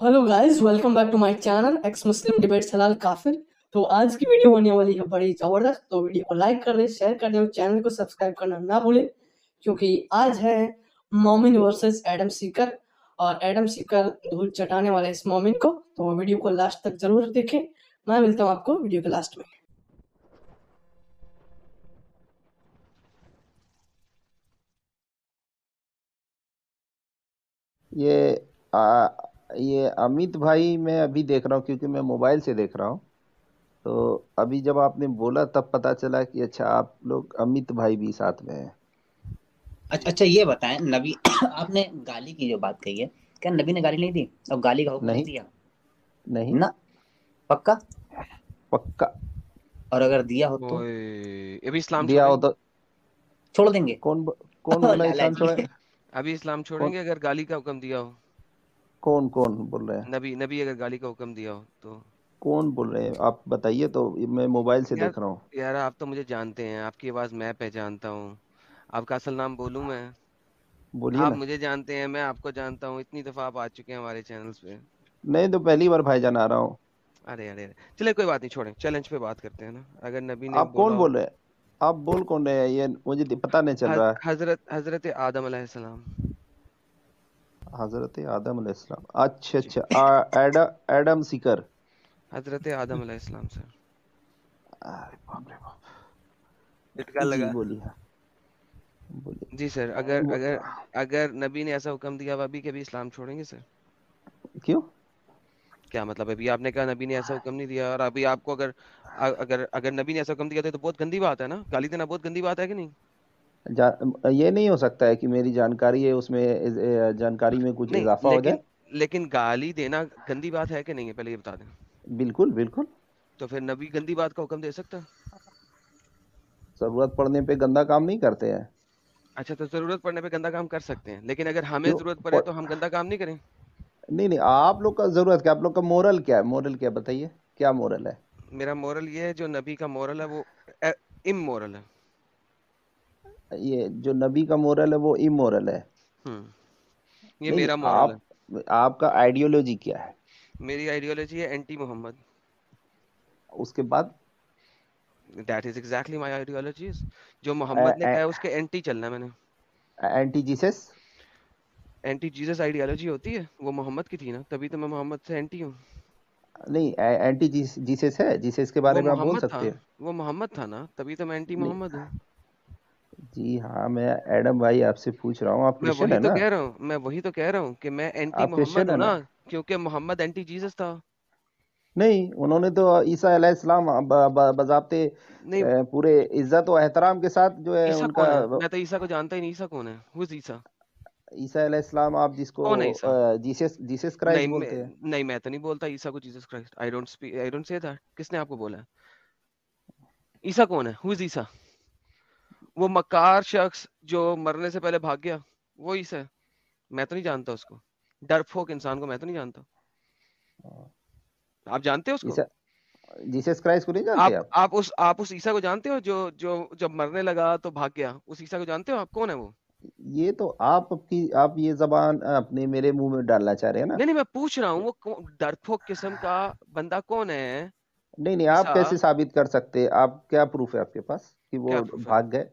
Hello guys, welcome back to my channel ex Muslim debates हलाल काफिर। तो आज की वीडियो होने वाली है बड़ी ज़बरदस्त। तो वीडियो को लाइक कर दें, शेयर कर दें और चैनल को सब्सक्राइब करना ना भूलें, क्योंकि आज है मोमिन वर्सेस एडम सीकर और एडम सीकर धूल चटाने वाले इस मोमिन को। तो वीडियो को लास्ट तक जरूर देखें। मैं मिलता हूँ आपको वीडियो के लास्ट में। ये आ, ये अमित भाई मैं अभी देख रहा हूँ क्योंकि मैं मोबाइल से देख रहा हूँ। तो अभी जब आपने बोला तब पता चला कि अच्छा आप लोग अमित भाई भी साथ में हैं। अच्छा ये बताएं नबी आपने गाली की जो बात कही है, क्या नबी ने गाली नहीं दी और गाली का हुक्म नहीं नहीं, दिया? नहीं, ना, पक्का? पक्का। और अगर दिया हो तो ओए अभी इस्लाम दिया हो छोड़ेंगे? तो छोड़ देंगे? कौन बोला लाला इस्लाम छोड़े? जी। अभी इस्लाम कौन छोड़ेंगे अगर गाली का हुक्म दिया हो? कौन कौन बोल रहे हैं? नबी नबी अगर गाली का हुक्म दिया हो तो? कौन बोल रहे हैं आप बताइए तो। मैं मोबाइल से यार देख रहा हूँ। यार आप तो मुझे जानते हैं, आपकी आवाज़ मैं पहचानता हूँ। आपका असल नाम बोलूँ मैं? बोलिए आप ना। मुझे जानते हैं, मैं आपको जानता हूँ, इतनी दफ़ा आप आ चुके हैं हमारे चैनल्स पे। नहीं तो पहली बार भाईजान आ रहा हूँ। अरे अरे अरे, चले कोई बात नहीं, छोड़ें, चैलेंज पे बात करते हैं ना। अगर नबी ने आप कौन बोला हो बोल रहे हैं? आप बोल कौन रहे हैं ये मुझे पता नहीं चल रहा है। हजरत हजरत आदम अलैहिस्सलाम। हजरत आदम अलैहिस्सलाम। अच्छा जी, अच्छा। एडम सीकर। हजरत आदम अलैहिस्सलाम सर। अरे बाप रे बाप। झटका जी लगा। बोलिए। बोलिए। जी सर, अगर वो- अगर अगर नबी ने ऐसा हुक्म दिया, अब अभी के भी इस्लाम छोड़ेंगे सर? क्यों? क्या मतलब? अभी आपने कहा नबी ने ऐसा हुक्म नहीं दिया, और अभी आपको अगर अगर अगर नबी ने ऐसा हुक्म दिया तो बहुत गंदी बात है ना। गाली देना बहुत गंदी बात है कि नहीं? ये नहीं हो सकता है कि मेरी जानकारी है उसमें जानकारी में कुछ नहीं, इजाफा हो जाए। लेकिन गाली देना गंदी बात है कि नहीं है, पहले ये बता दें। बिल्कुल बिल्कुल। तो फिर नबी गंदी बात का हुक्म दे सकता है? जरूरत पड़ने पे गंदा काम नहीं करते हैं। अच्छा, तो जरूरत पड़ने पे गंदा काम कर सकते हैं, लेकिन अगर हमें क्यों? जरूरत पड़े प, तो हम गंदा काम नहीं करें? नहीं नहीं, आप लोग का जरूरत क्या? आप लोग का मोरल क्या है? मोरल क्या बताइए। क्या मोरल है? मेरा मोरल ये है, जो नबी का मोरल है वो इमोरल है। ये जो नबी का मोरल है वो इमोरल है। ये नहीं नहीं, मेरा मोरल है। आपका आइडियोलॉजी क्या है? मेरी आइडियोलॉजी है एंटी मोहम्मद। उसके बाद that is exactly my ideology. जो मोहम्मद ने कहा है उसके एंटी चलना है मैंने। Anti Jesus. Anti Jesus ideology होती है, वो मोहम्मद की थी ना, तभी तो मैं मोहम्मद से एंटी हूँ। नहीं, एंटी जीसस है। जीसस के वो बारे में आप बोल मोहम्मद था, सकते हैं। वो मोहम्मद था ना, तभी तो मैं एंटी नहीं। मोहम्मद हूँ। जी हाँ, मैं एडम भाई आपसे पूछ रहा हूँ, आप मैं क्रिश्चियन वही है तो ना? कह रहा हूँ, मैं वही तो कह रहा हूँ कि मैं एंटी आप मोहम्मद क्रिश्चियन हूँ है ना, ना? क्योंकि मोहम्मद एंटी जीसस था। नहीं, उन्होंने तो ईसा अलैहिस्सलाम बजाते नहीं, पूरे इज्जत और एहतराम के साथ जो है ईसा उनका। कौन है? मैं तो ईसा को जानता ही नहीं। ईसा कौन है? हु इज ईसा? ईसा अलैहिस्सलाम आप जिसको कौन है ईसा? जीसस जीसस नहीं क्राइस्ट मैं, बोलते हैं। नहीं मैं तो नहीं बोलता ईसा को Jesus Christ. I don't speak, I don't say that. किसने आपको बोला है? ईसा कौन है? हु इज ईसा? वो मक्कार शख्स जो मरने से पहले भाग गया, वो ईसा है? मैं तो नहीं जानता उसको। डरपोक इंसान को मैं तो नहीं जानता। आप जानते हो उसको? ईसा जीसस क्राइस्ट को नहीं जानते आप? आप उस ईसा को जानते हो जो जो जब मरने लगा तो भाग गया? उस ईसा को जानते हो आप? कौन है वो? ये तो आप ये जबान अपने मेरे मुंह में डालना चाह रहे हैं ना? नहीं नहीं, मैं पूछ रहा हूँ वो डरपोक किस्म का बंदा कौन है? नहीं नहीं, आप ईसा। कैसे साबित कर सकते हैं? आप क्या प्रूफ है आपके पास कि वो क्या प्रूफ है? भाग गए?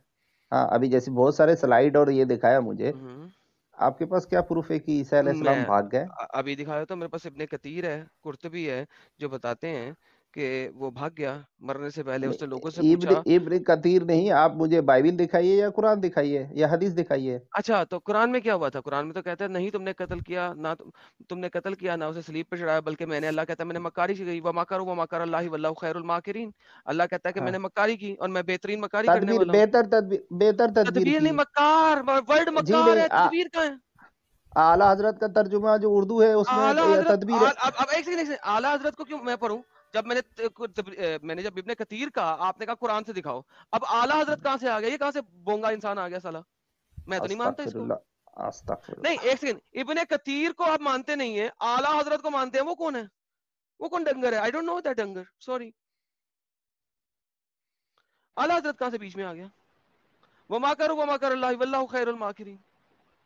हाँ, अभी जैसे बहुत सारे स्लाइड और ये दिखाया मुझे। हम्म। आपके पास क्या प्रूफ है कि ईसा अलैहिस्सलाम मैं भाग गए? अभी दिखाया तो मेरे पास इब्ने कतीर है, कुर्तुबी है, जो बताते हैं कि वो भाग गया मरने से पहले। उसने लोगों से नहीं, इब्न पूछा। इब्न कतीर नहीं, आप मुझे बाइबिल दिखाइए या कुरान दिखाइए या हदीस दिखाइए। अच्छा, तो कुरान में क्या हुआ था? कुरान में तो कहता है नहीं तुमने कत्ल किया ना, तुमने कत्ल किया ना उसे सलीब पे चढ़ाया, बल्कि मैंने, अल्लाह कहता है मैंने मक्कारी की गई, व मकर अल्लाह वल्लाहु खैरुल माकिरीन। अल्लाह कहता है कि हाँ, मैंने मक्कारी की और मैं बेहतरीन मक्कारी करने तदबीर, वाला हूँ। बेहतर तदबीर तदबीर की। नहीं, मक्कार वर्ड जी मक्कार नहीं, है, तदबीर का है। आला हजरत का तर्जुमा जो उर्दू है उसमें आला हजरत तदबीर है। अब एक सेकंड, आला हजरत को क्यों मैं पढ़ूं? जब मैंने जब इब्ने कतीर का, आपने कहा कुरान से दिखाओ। अब आला हजरत कहाँ से आ गया? ये कहाँ से बोंगा इंसान आ गया साला? मैं तो नहीं मानता इसको। अस्तगफिरुल्लाह, नहीं, अस्तगफिरुल्लाह। एक सेकंड, इब्ने कतीर को आप मानते नहीं है, आला हजरत को मानते हैं। वो कौन है? वो कौन डंगर है? आई डोंट नो दैट डंगर, सॉरी। आला हजरत कहाँ से बीच में आ गया? वमा कर अल्लाह वल्लाहु खैरुल माकिरीन।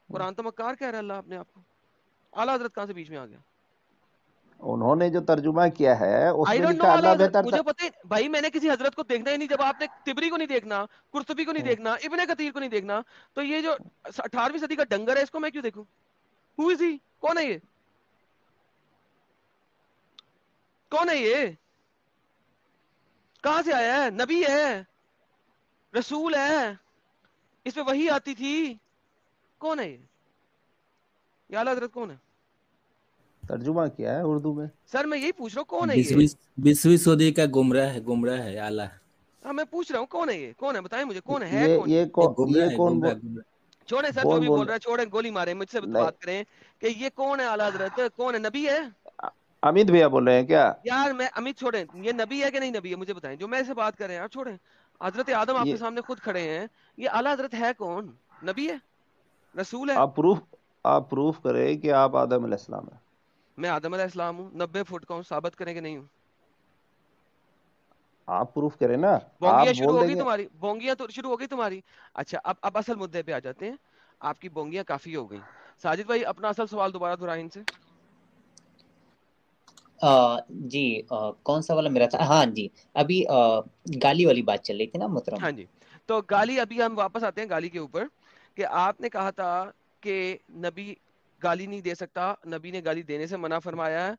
कुरान तो मक्कार कह रहा है अल्लाह अपने आप को। आला हजरत कहाँ से बीच में आ गया? उन्होंने जो तर्जुमा किया है आई उसमें डोंट नो लिखा आला अल्लाह हजरत, बेहतर मुझे पता ही भाई, मैंने किसी हजरत को देखना ही नहीं। जब आपने तिबरी को नहीं देखना, कुर्तुबी को नहीं देखना, इब्ने कतीर को नहीं देखना, तो ये जो 18वीं सदी का डंगर है इसको मैं क्यों देखूं? Who is he? कौन है ये? कौन है ये? कहां से आया है? नबी है, रसूल है, इस पे वही आती थी। कौन है ये आला हजरत? कौन है तर्जुमा किया है उर्दू में। सर? मैं यही पूछ रहा हूँ, कौन है ये? बीसवीं बीसवीं सदी का गुमराह है आला। हाँ, मैं पूछ रहा हूँ कौन है ये? कौन है? बताएं मुझे, कौन है कौन ये? गुमराह ये है, कौन गुमराह। छोड़े सर, जो कौन भी बोल बोल रहा है छोड़े, गोली मारे, मुझसे नहीं, बात करें कि ये कौन है आला हजरत? कौन है? नबी है? अमित भैया बोल रहे हैं क्या? यार मैं अमित छोड़े, ये नबी है कि नहीं नबी है मुझे बताएं, जो मैं से बात कर रहे हैं यार छोड़े। हजरत आदम आपके ये सामने खुद खड़े हैं, ये आला हजरत है कौन? नबी है? रसूल है? आप प्रूफ करें कि आप आदम अलैहिस्सलाम हैं। मैं आदम अलैहिस्सलाम हूँ, 90 फुट का हूँ, साबित करें कि नहीं हूँ? आप प्रूफ करें ना। आप बोंगियां शुरू बोल हो गई देंगे। तुम्हारी, बोंगियां तो शुरू हो गई तुम्हारी। अच्छा, अब असल मुद्दे पे आ जाते हैं। आपकी बोंगियां काफी हो गई। साजिद भाई अपना असल सवाल दोबारा दोहराएं इनसे। जी, कौन सा वाला मेरा था? हाँ जी, अभी गाली वाली बात चल रही थी ना मोहतरम। हाँ जी, तो गाली, अभी हम वापस आते हैं गाली के ऊपर, कि आपने कहा था कि नबी गाली नहीं दे सकता, नबी ने गाली देने से मना फरमाया है,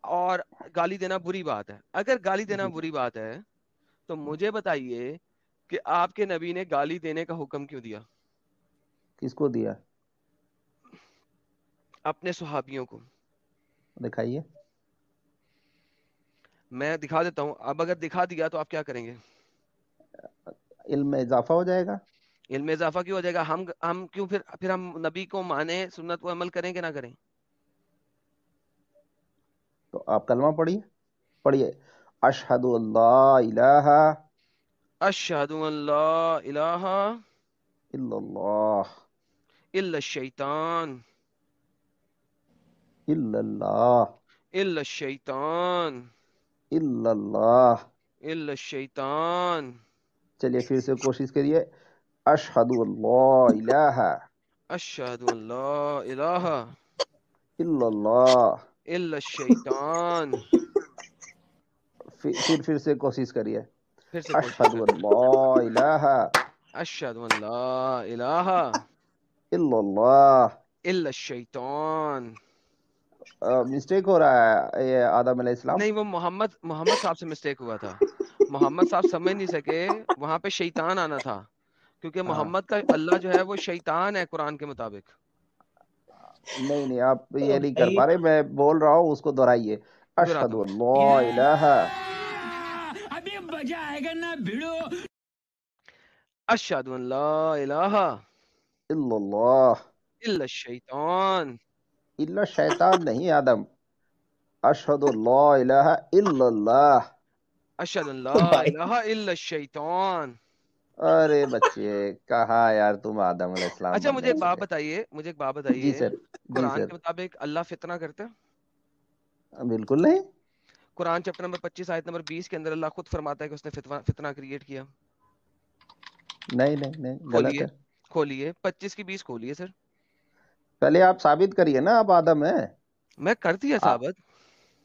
और गाली देना बुरी बात है। अगर गाली देना जी बुरी बात है तो मुझे बताइए कि आपके नबी ने गाली देने का हुक्म क्यों दिया किसको दिया? अपने सुहाबियों को? दिखाइए। मैं दिखा देता हूं। अब अगर दिखा दिया तो आप क्या करेंगे? इल्म में इजाफा हो जाएगा। इल्म में इजाफा क्यों हो जाएगा? हम क्यों फिर हम नबी को माने, सुन्नत को अमल करें कि ना करें? तो आप कलमा पढ़िए। पढ़िए। अशहदु अल्ला इलाहा अशहदु अल्ला इलाहा इल्लल्लाह इल्ला शैतान इल्लल्लाह इल्ला शैतान इल्लल्लाह। इल्ला शैतान। चलिए फिर से कोशिश करिए। अशहदु अल्ला इलाहा अशहदु अल्ला इलाहा इल्लल्लाह। इल्ला शैतान। फिर से कोशिश करिए। फिर से कोशिश अशहदु करें। अल्ला इलाहा अशहदु अल्ला इलाहा इल्लल्लाह। इल्ला शैतान। मिस्टेक हो रहा है ये आदम अलैहिस्सलाम। नहीं, वो मोहम्मद मोहम्मद साहब से मिस्टेक हुआ था। मोहम्मद साहब समझ नहीं सके, वहां पे शैतान आना था, क्योंकि हाँ, मोहम्मद का अल्लाह जो है वो शैतान है कुरान के मुताबिक। नहीं नहीं, आप ये नहीं कर भाई पा रहे, मैं बोल रहा हूँ उसको दोहराइए। दोहराता अशहदु हूँ। अल्ला इलाहा अशहदु अल्ला इलाहा इल्लल्लाह इल्ला शैतान। इल्ला शैतान नहीं आदम। अशहदु अल्ला इलाहा इल्लल्लाह। अशहदु अल्ला भाई इलाहा इल्ला शैतान। अरे बच्चे, कहाँ यार तुम आदम अलैहिस्सलाम अच्छा, बनने चले। मुझे एक बात जी बताइए, सर। जी कुरान सर। के मुताबिक अल्लाह फितना करता है? बिल्कुल नहीं। कुरान चैप्टर नंबर 25 आयत नंबर 20 के अंदर अल्लाह खुद फरमाता है कि उसने फितना फितना क्रिएट किया। नहीं नहीं नहीं, गलत खोलिए, है। खोलिए 25 की 20 खोलिए सर। पहले आप साबित करिए ना आप आदम हैं। मैं कर दिया आ, साबित।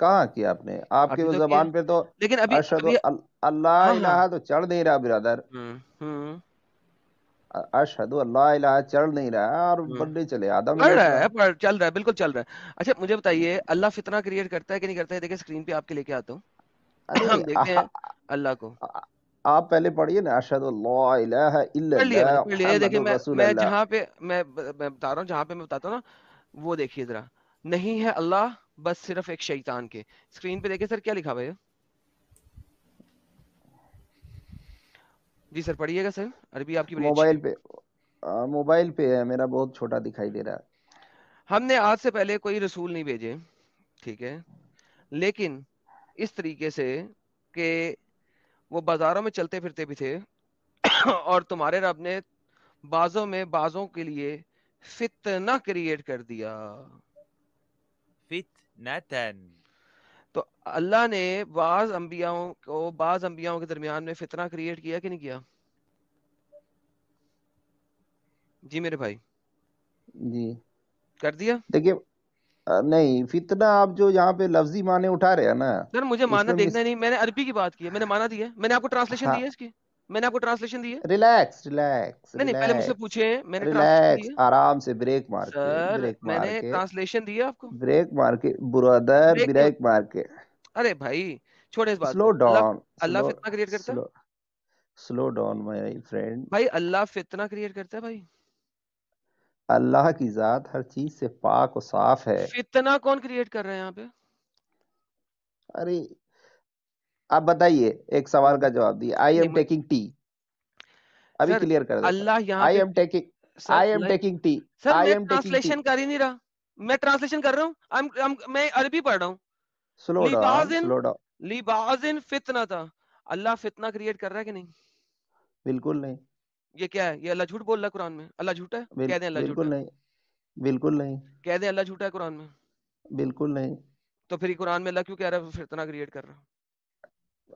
कहाँ किया आपने? आपके अभी वो तो किया, जबान पे तो लेकिन अभी अशहदु अभी अल्लाह हाँ हाँ। इलाहा तो चढ़ नहीं रहा ब्रदर। हम्म। अशहदु अल्लाह इलाहा चढ़ नहीं रहा और हम्म। बनने चले आदम पढ़ रहा है, अलैहिस्सलाम। चल रहा है, बिल्कुल चल रहा है। अच्छा मुझे बताइए, अल्लाह फितना क्रिएट करता है कि नहीं करता है? देखिए स्क्रीन पे आपके लेके आता हूँ। अरे हम देखते हैं अल्लाह को। आ- आप पहले पढ़िए ना। अशहदु अल्ला इलाहा पढ़ लिया मैंने, इल्लल्लाह पढ़ लिया। ये देखिए, मुहम्मदुर मैं रसूलुल्लाह। जहाँ पे मैं बता रहा हूँ, जहाँ पे मैं बताता हूँ ना, वो देखिए जरा। नहीं है अल्लाह, बस सिर्फ एक शैतान के। स्क्रीन पे देखिए सर, क्या लिखा हुआ है? जी सर पढ़िएगा सर, अरबी आपकी बड़ी अच्छी मोबाइल है। पे मोबाइल पे है मेरा, बहुत छोटा दिखाई दे रहा है। हमने आज से पहले कोई रसूल नहीं भेजे, ठीक है, लेकिन इस तरीके से कि वो बाजारों में चलते फिरते भी थे और तुम्हारे रब ने बाजों में बाजों के लिए फितना क्रिएट कर दिया। फितनतन। तो अल्लाह ने बाज अंबियाओं के दरमियान में फितना क्रिएट किया कि नहीं किया? जी मेरे भाई, जी कर दिया। देखिए, نہیں فتنہ آپ جو یہاں پہ لفظی معنی اٹھا رہے ہیں نا سر مجھے اس مانا میں دیکھنا نہیں، میں نے عربی کی بات کی ہے، میں نے مانا دیا ہے، میں نے آپ کو ٹرانسلیشن ہاں دی ہے اس کی، میں نے آپ کو ٹرانسلیشن دی ہے. ریلیکس ریلیکس نہیں پہلے مجھ سے ریلیکس پوچھیں، میں نے ٹرانسلیشن دی ریلیکس ہے. آرام سے بریک مار کے سر بریک میں مار نے کے ٹرانسلیشن دی ہے آپ کو. بریک مار کے برادر بریک کیوں؟ بریک مار کے ارے بھائی چھوڑے اس بات سلو کو. ڈاؤن اللہ سلو فتنہ کریٹ کرتا ہے سلو سلو ڈاؤن مائی فرینڈ. بھائی، اللہ فتنہ کریٹ کرتا ہے بھائی. اللہ کی ذات ہر چیز سے پاک و صاف ہے. فتنہ کون کریٹ کر رہا ہے یہاں پہ؟ ارے آپ بتائیے، ایک سوال کا جواب دیے. آئی ایم نہیں ٹیکنگ ٹی، ابھی سر کلیئر کر دیتا ہوں. اللہ یہاں آئی پہ am taking sir I am taking ٹی سر آئی میں ایم ٹیکنگ ٹی. ٹرانسلیشن کر ہی نہیں رہا، میں ٹرانسلیشن کر رہا ہوں، میں عربی پڑھ رہا ہوں. Slow down لیبازن slow down. لیبازن فتنہ تھا. اللہ فتنہ کریٹ کر رہا ہے کہ نہیں؟ بالکل نہیں، یہ کیا ہے؟ یہ اللہ جھوٹ بول رہا ہے قرآن میں؟ اللہ جھوٹا ہے؟ کہہ دیں اللہ جھوٹا بالکل ہے. نہیں، بالکل نہیں، کہہ دیں اللہ جھوٹا ہے قرآن میں. بالکل نہیں. تو پھر یہ قرآن میں اللہ کیوں کہہ رہا ہے فتنہ کریٹ کر رہا ہے؟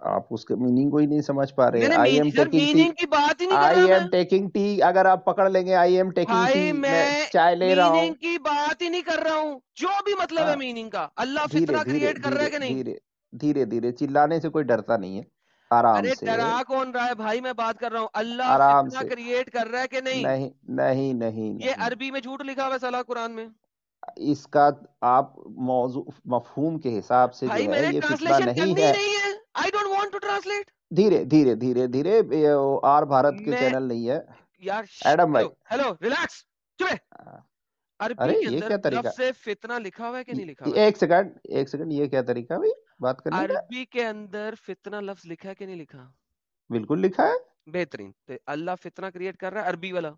آپ اس کے میننگ کو ہی نہیں سمجھ پا رہے. میں نے I am sir taking T meaning کی بات ہی نہیں کر رہا آئی میں. ایم ٹیکنگ ٹی اگر آپ پکڑ لیں گے آئی ایم ٹیکنگ ٹی بھائی میں میں چائے لے رہا ہوں. میننگ کی بات ہی نہیں کر رہا ہوں، جو بھی مطلب ہے ہاں، میننگ کا. اللہ دھیرے فتنہ دھیرے کریٹ کر رہا دھیرے ہے کہ نہیں؟ دھیرے دھیرے دھیرے چلانے سے کوئی ڈرتا نہیں ہے. آرام ارے سے ڈرا کون رہا ہے بھائی؟ میں بات کر رہا ہوں، اللہ آرام فتنہ سے. کریٹ کر رہا ہے کہ نہیں؟ نہیں نہیں نہیں یہ نہیں، عربی میں جھوٹ لکھا ہوا ہے سلا قرآن میں. اس کا آپ موضوع مفہوم کے حساب سے جو بھائی میں ہے نے یہ فتنہ ٹرانسلیشن نہیں کرنی ہی ہے. نہیں ہے. I don't want to translate. دھیرے دھیرے دھیرے دھیرے آر بھارت کے میں چینل نہیں ہے یار ایڈم بھائی. Hello hello relax. چلے. عربی ارے کے یہ اندر کیا طریقہ، لفظ فتنہ لکھا ہوا ہے کہ نہیں لکھا ہوا ہے؟ ایک سیکنڈ ایک سیکنڈ، یہ کیا طریقہ بھائی بات کرنے کا؟ عربی کے اندر فتنہ لفظ لکھا ہے کہ نہیں لکھا؟ بالکل لکھا ہے. بہترین. تو اللہ فتنہ کریٹ کر رہا ہے عربی والا.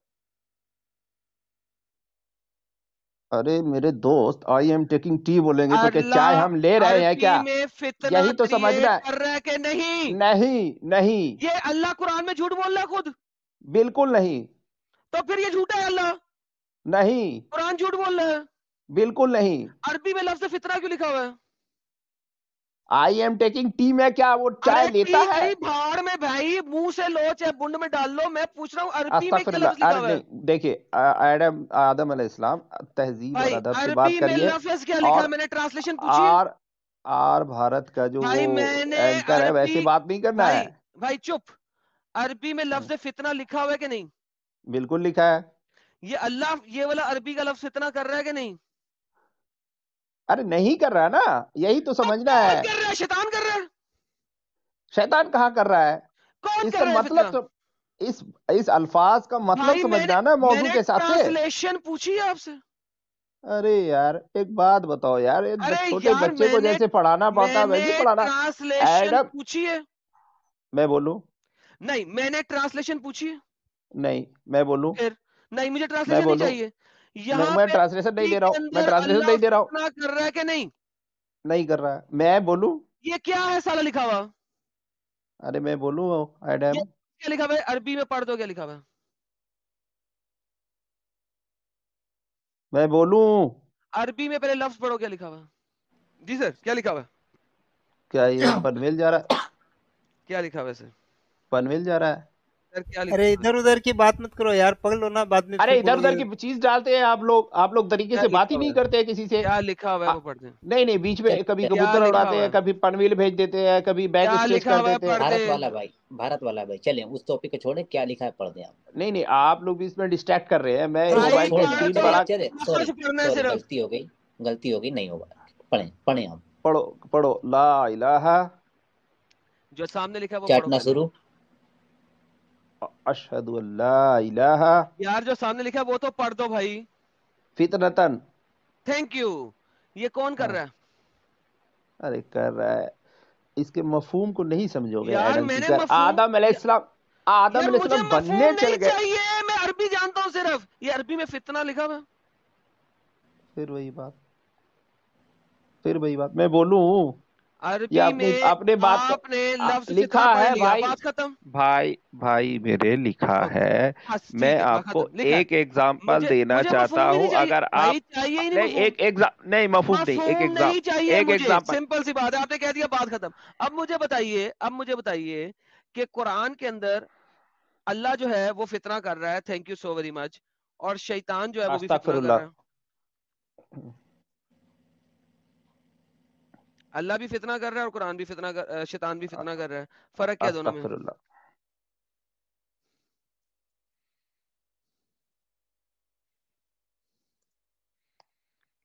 ارے میرے دوست آئی ایم ٹیکنگ ٹی بولیں گے تو کیا چائے اللہ ہم لے رہے ہیں عربی کیا؟ میں فتنہ یہی تو کریٹ سمجھنا ہے. کر رہا ہے کہ نہیں؟ نہیں نہیں، یہ اللہ قرآن میں جھوٹ بول رہا ہے خود. بالکل نہیں. تو پھر یہ جھوٹا ہے اللہ؟ نہیں، قرآن جھوٹ بول رہا ہے؟ بالکل نہیں. عربی میں لفظ فتنہ کیوں لکھا ہوا ہے؟ آئی ایم ٹیکنگ ٹی میں کیا وہ چائے ارے لیتا ٹی ہے؟ کہیں بھاڑ میں بھائی، منہ سے لو چاہے بنڈ میں ڈال لو. میں پوچھ رہا ہوں عربی میں استغفر کیا اللہ. لفظ لکھا ارے ہوا ہے؟ نہیں دیکھیے، آدم علیہ السلام تہذیب اور بھائی ادب سے بات عربی میں کریے. لفظ کیا لکھا اور ہے؟ میں نے ٹرانسلیشن پوچھی ہے. آر آر بھارت کا جو وہ بھائی میں نے اینکر ہے ویسے عربی بات نہیں کرنا ہے. بھائی چپ. عربی میں لفظ فتنہ لکھا ہوا ہے کہ نہیں؟ بالکل لکھا ہے. یہ اللہ یہ والا عربی کا لفظ فتنہ کر رہا ہے کہ نہیں؟ ارے نہیں کر رہا نا، یہی تو تو سمجھنا کون ہے. کر رہا ہے؟ شیطان کر رہا ہے. شیطان کہاں کر رہا ہے؟ کون اس کر کا رہا ہے فتنہ؟ مطلب اس اس الفاظ کا مطلب بھائی سمجھنا ہے نا میں موضوع نے کے حساب سے. ٹرانسلیشن پوچھی ہے آپ سے. ارے یار ایک بات بتاؤ یار، ارے چھوٹے یار بچے کو جیسے پڑھانا پڑتا ہے میں ویسے پڑھانا. ٹرانسلیشن ایڈم پوچھی ہے. میں بولوں؟ نہیں میں نے ٹرانسلیشن پوچھی ہے. نہیں میں بولوں؟ پھر نہیں، مجھے میں ٹرانسلیشن نہیں بولوں؟ چاہیے. نہیں یہاں میں پہ ٹرانسلیشن نہیں عربی دے رہا کے ہوں، میں اندر ٹرانسلیشن اللہ نہیں دے رہا ہوں. فتنہ کر رہا ہے کہ نہیں؟ نہیں کر رہا ہے. میں بولوں؟ یہ کیا ہے سارا لکھا ہوا؟ ارے میں بولوں ایڈم؟ یہ کیا لکھا ہوا ہے؟ عربی میں پڑھ دو کیا لکھا ہوا ہے. میں بولوں؟ عربی میں پہلے لفظ پڑھو کیا لکھا ہوا ہے. جی سر کیا لکھا ہوا ہے؟ کیا یہ پنویل جا رہا کیا لکھا ہوا ہے سر؟ پنویل جا رہا ہے؟ سر کیا لکھا ارے ہوا ہے؟ ادھر ادھر کی بات مت کرو یار، پکڑ لو نا، بعد میں ارے پھر ادھر بولو ادھر گے. کی چیز ڈالتے ہیں آپ لوگ طریقے کیا سے بات لکھا ہی ہوا نہیں ہے؟ کرتے کسی سے. کیا لکھا ہوا ہے وہ پڑھتے ہیں. نہیں نہیں، بیچ میں کبھی چل- کیا کبوتر لکھا اڑاتے ہوا ہیں، ہے؟ کبھی پنویل بھیج دیتے ہیں، کبھی بیک کیا اسٹیج لکھا کر ہوا ہے دیتے ہیں. پڑھتے بھارت ہیں. والا بھائی، بھارت والا بھائی چلیں اس ٹاپک کو چھوڑیں. کیا لکھا ہے پڑھ دیں آپ. نہیں نہیں، آپ لوگ بھی اس میں ڈسٹریکٹ کر رہے ہیں. میں چھوڑ بھائی موبائل کی چھوڑ دیں پڑھ بھائی، اسکرین دو. چلے بڑا. چلے. سوری لفظ پڑھنا ہے سوری، صرف. غلطی ہو گئی نہیں ہوگا. پڑھیں آپ. پڑھو پڑھو. لا الہ جو سامنے لکھا ہے وہ پڑھو چاٹنا پہلے. شروع. اشہد ان لا الہ یار جو سامنے لکھا ہے وہ تو پڑھ دو بھائی. فتنتن. Thank you. یہ کون کر رہا ہے؟ ارے کر رہا ہے. اس کے مفہوم کو نہیں سمجھو گے یار ایڈم میں نے سیکر. مفہوم آدم یار علیہ مجھے السلام بننے مفہوم چل نہیں گئے. چاہیے، میں عربی جانتا ہوں صرف. یہ عربی میں فتنہ لکھا ہوا ہے. پھر وہی بات میں بولوں. یہ عربی میں اپنے بات آپ نے لفظ لکھا فتنہ پڑھ ہے لیا، بھائی. بات ختم. بھائی میرے لکھا اوکے ہے. بس میں ٹھیک ہے، بات آپ کو ختم. لکھا ایک ہے. ایگزامپل دینا مجھے چاہتا مفہوم ہی نہیں ہوں. چاہیے اگر آپ بھائی، چاہیے ہی نہیں نہیں مفہوم. نہیں مفہوم نہیں، مفہوم نہیں چاہیے ایک مجھے، ایگزامپل. سمپل سی بات ہے. آپ نے کہہ دیا بات ختم. اب مجھے بتائیے کہ قرآن کے اندر اللہ جو ہے وہ فتنہ کر رہا ہے. Thank you so very much. اور شیطان جو ہے وہ بھی فتنہ استغفر کر رہا اللہ. ہے. اللہ بھی فتنہ کر رہا ہے اور قرآن بھی شیطان بھی فتنہ کر رہا ہے. فرق کیا دونوں میں؟ استغفر اللہ.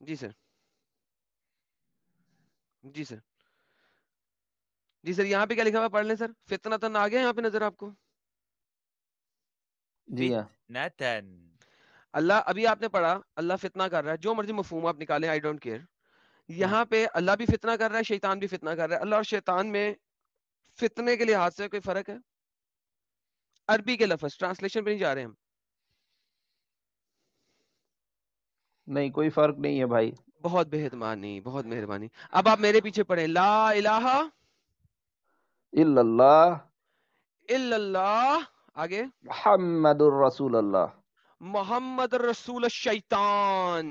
جی سر. جی سر. جی سر یہاں پہ کیا لکھا ہوا پڑھ لیں سر. فتنہ تن آ گیا یہاں پہ نظر آپ کو؟ جی ہاں. فتنتن. اللہ ابھی آپ نے پڑھا اللہ فتنہ کر رہا ہے, جو مرضی مفہوم آپ نکالیں, آئی ڈونٹ کیئر. یہاں پہ اللہ بھی فتنہ کر رہا ہے, شیطان بھی فتنہ کر رہا ہے. اللہ اور شیطان میں فتنے کے لحاظ سے کوئی فرق ہے؟ عربی کے لفظ ٹرانسلیشن پہ نہیں جا رہے ہم. نہیں کوئی فرق نہیں ہے بھائی. بہت مہربانی, بہت مہربانی. اب آپ میرے پیچھے پڑھیں, لا الہ الا اللہ الا اللہ, آگے محمد الرسول اللہ. محمد رسول الشیطان,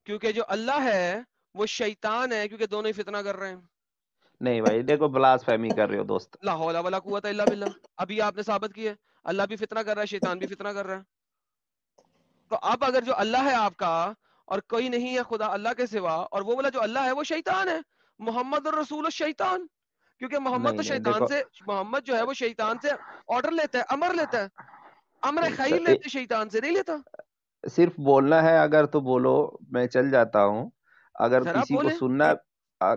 کیونکہ جو اللہ ہے وہ شیطان ہے, کیونکہ دونوں ہی فتنہ کر رہے ہیں. نہیں بھائی دیکھو بلاس فہمی کر رہے ہو دوست. لا حول ولا قوت الا باللہ. ابھی آپ نے ثابت کیا اللہ بھی فتنہ کر رہا ہے, شیطان بھی فتنہ کر رہا ہے. تو اب اگر جو اللہ ہے آپ کا اور کوئی نہیں ہے خدا اللہ کے سوا, اور وہ والا جو اللہ ہے وہ شیطان ہے, محمد الرسول الشیطان, کیونکہ محمد تو نہیں شیطان دیکھو سے, محمد جو ہے وہ شیطان سے آرڈر لیتا ہے, امر لیتا ہے, امر خیر سر لیتے, شیطان سے نہیں لیتا. صرف بولنا ہے اگر تو بولو, میں چل جاتا ہوں. اگر سر آپ کسی کو بولیں, سننا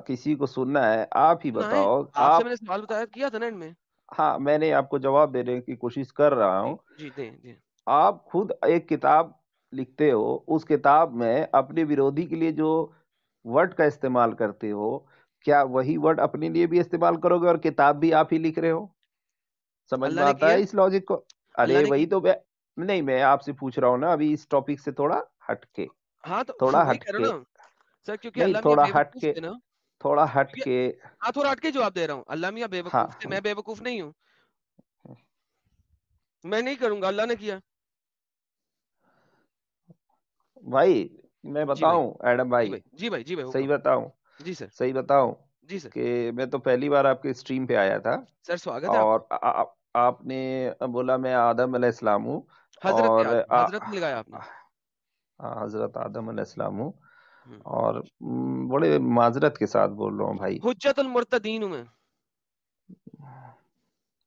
کسی کو سننا ہے آپ ہی سنائیں. بتاؤ. آپ سے آپ میں نے سوال بتایا کیا تھا نا اینڈ میں. ہاں میں نے آپ کو جواب دینے کی کوشش کر رہا جی ہوں. جی دیں دیں. آپ خود ایک کتاب لکھتے ہو, اس کتاب میں اپنے ورودھی کے لیے جو ورڈ کا استعمال کرتے ہو, کیا وہی ورڈ اپنے لیے بھی استعمال کرو گے اور کتاب بھی آپ ہی لکھ رہے ہو؟ سمجھ اللہ میں نے آتا کیا, ہے اس لاجک کو؟ اللہ ارے نے وہی کی. تو نہیں میں آپ سے پوچھ رہا ہوں نا ابھی اس ٹاپک سے تھوڑا ہٹ کے, ہاں تو تھوڑا وہی ہٹ کرو کے. نا سر, کیونکہ نہیں اللہ میاں تھوڑا بے ہٹ وقوف کے, تھے نا. تھوڑا ہٹ کیونکہ کے. ہاں تھوڑا ہٹ کے جواب دے رہا ہوں, اللہ میاں بے ہاں وقوف تھے, میں بے وقوف نہیں ہوں. میں نہیں کروں گا, اللہ نے کیا. بھائی میں جی بھائی, بتاؤں ایڈم جی بھائی, بھائی, جی بھائی, جی بھائی, صحیح حکم. بتاؤں, جی سر. صحیح بتاؤں جی سر. کہ میں تو پہلی بار آپ کے اسٹریم پہ آیا تھا, سر سواگت ہے آپ اور کا. آپ نے بولا میں آدم علیہ السلام ہوں, حضرت اور آدم, حضرت نہیں لگایا آپ نے. حضرت آدم علیہ السلام ہوں, ہوں. اور بڑے معذرت کے ساتھ بول رہا ہوں بھائی, حجت المرتدین ہوں میں.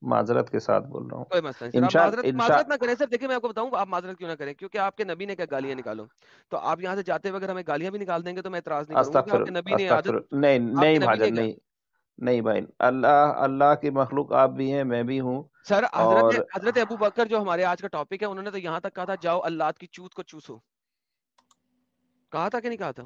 معذرت کے ساتھ بول رہا ہوں. کوئی مسئلہ نہیں سر, آپ معذرت انشاء معذرت نہ کریں سر. دیکھیں میں آپ کو بتاؤں آپ معذرت کیوں نہ کریں, کیونکہ آپ کے نبی نے کیا گالیاں نکالو, تو آپ یہاں سے جاتے ہوئے اگر ہمیں گالیاں بھی نکال دیں گے تو میں اعتراض نہیں کروں گا کہ آپ استغفر کے نبی نے استغفر. عادت, نہیں آپ نہیں کے نبی نے بھاجن, کیا. نہیں نہیں بھائی, اللہ کی مخلوق آپ بھی ہیں میں بھی ہوں. سر حضرت اور حضرت ابو بکر جو ہمارے آج کا ٹاپک ہے, انہوں نے تو یہاں تک کہا تھا جاؤ اللہ کی چوت کو چوسو, کہا تھا کہ نہیں کہا تھا؟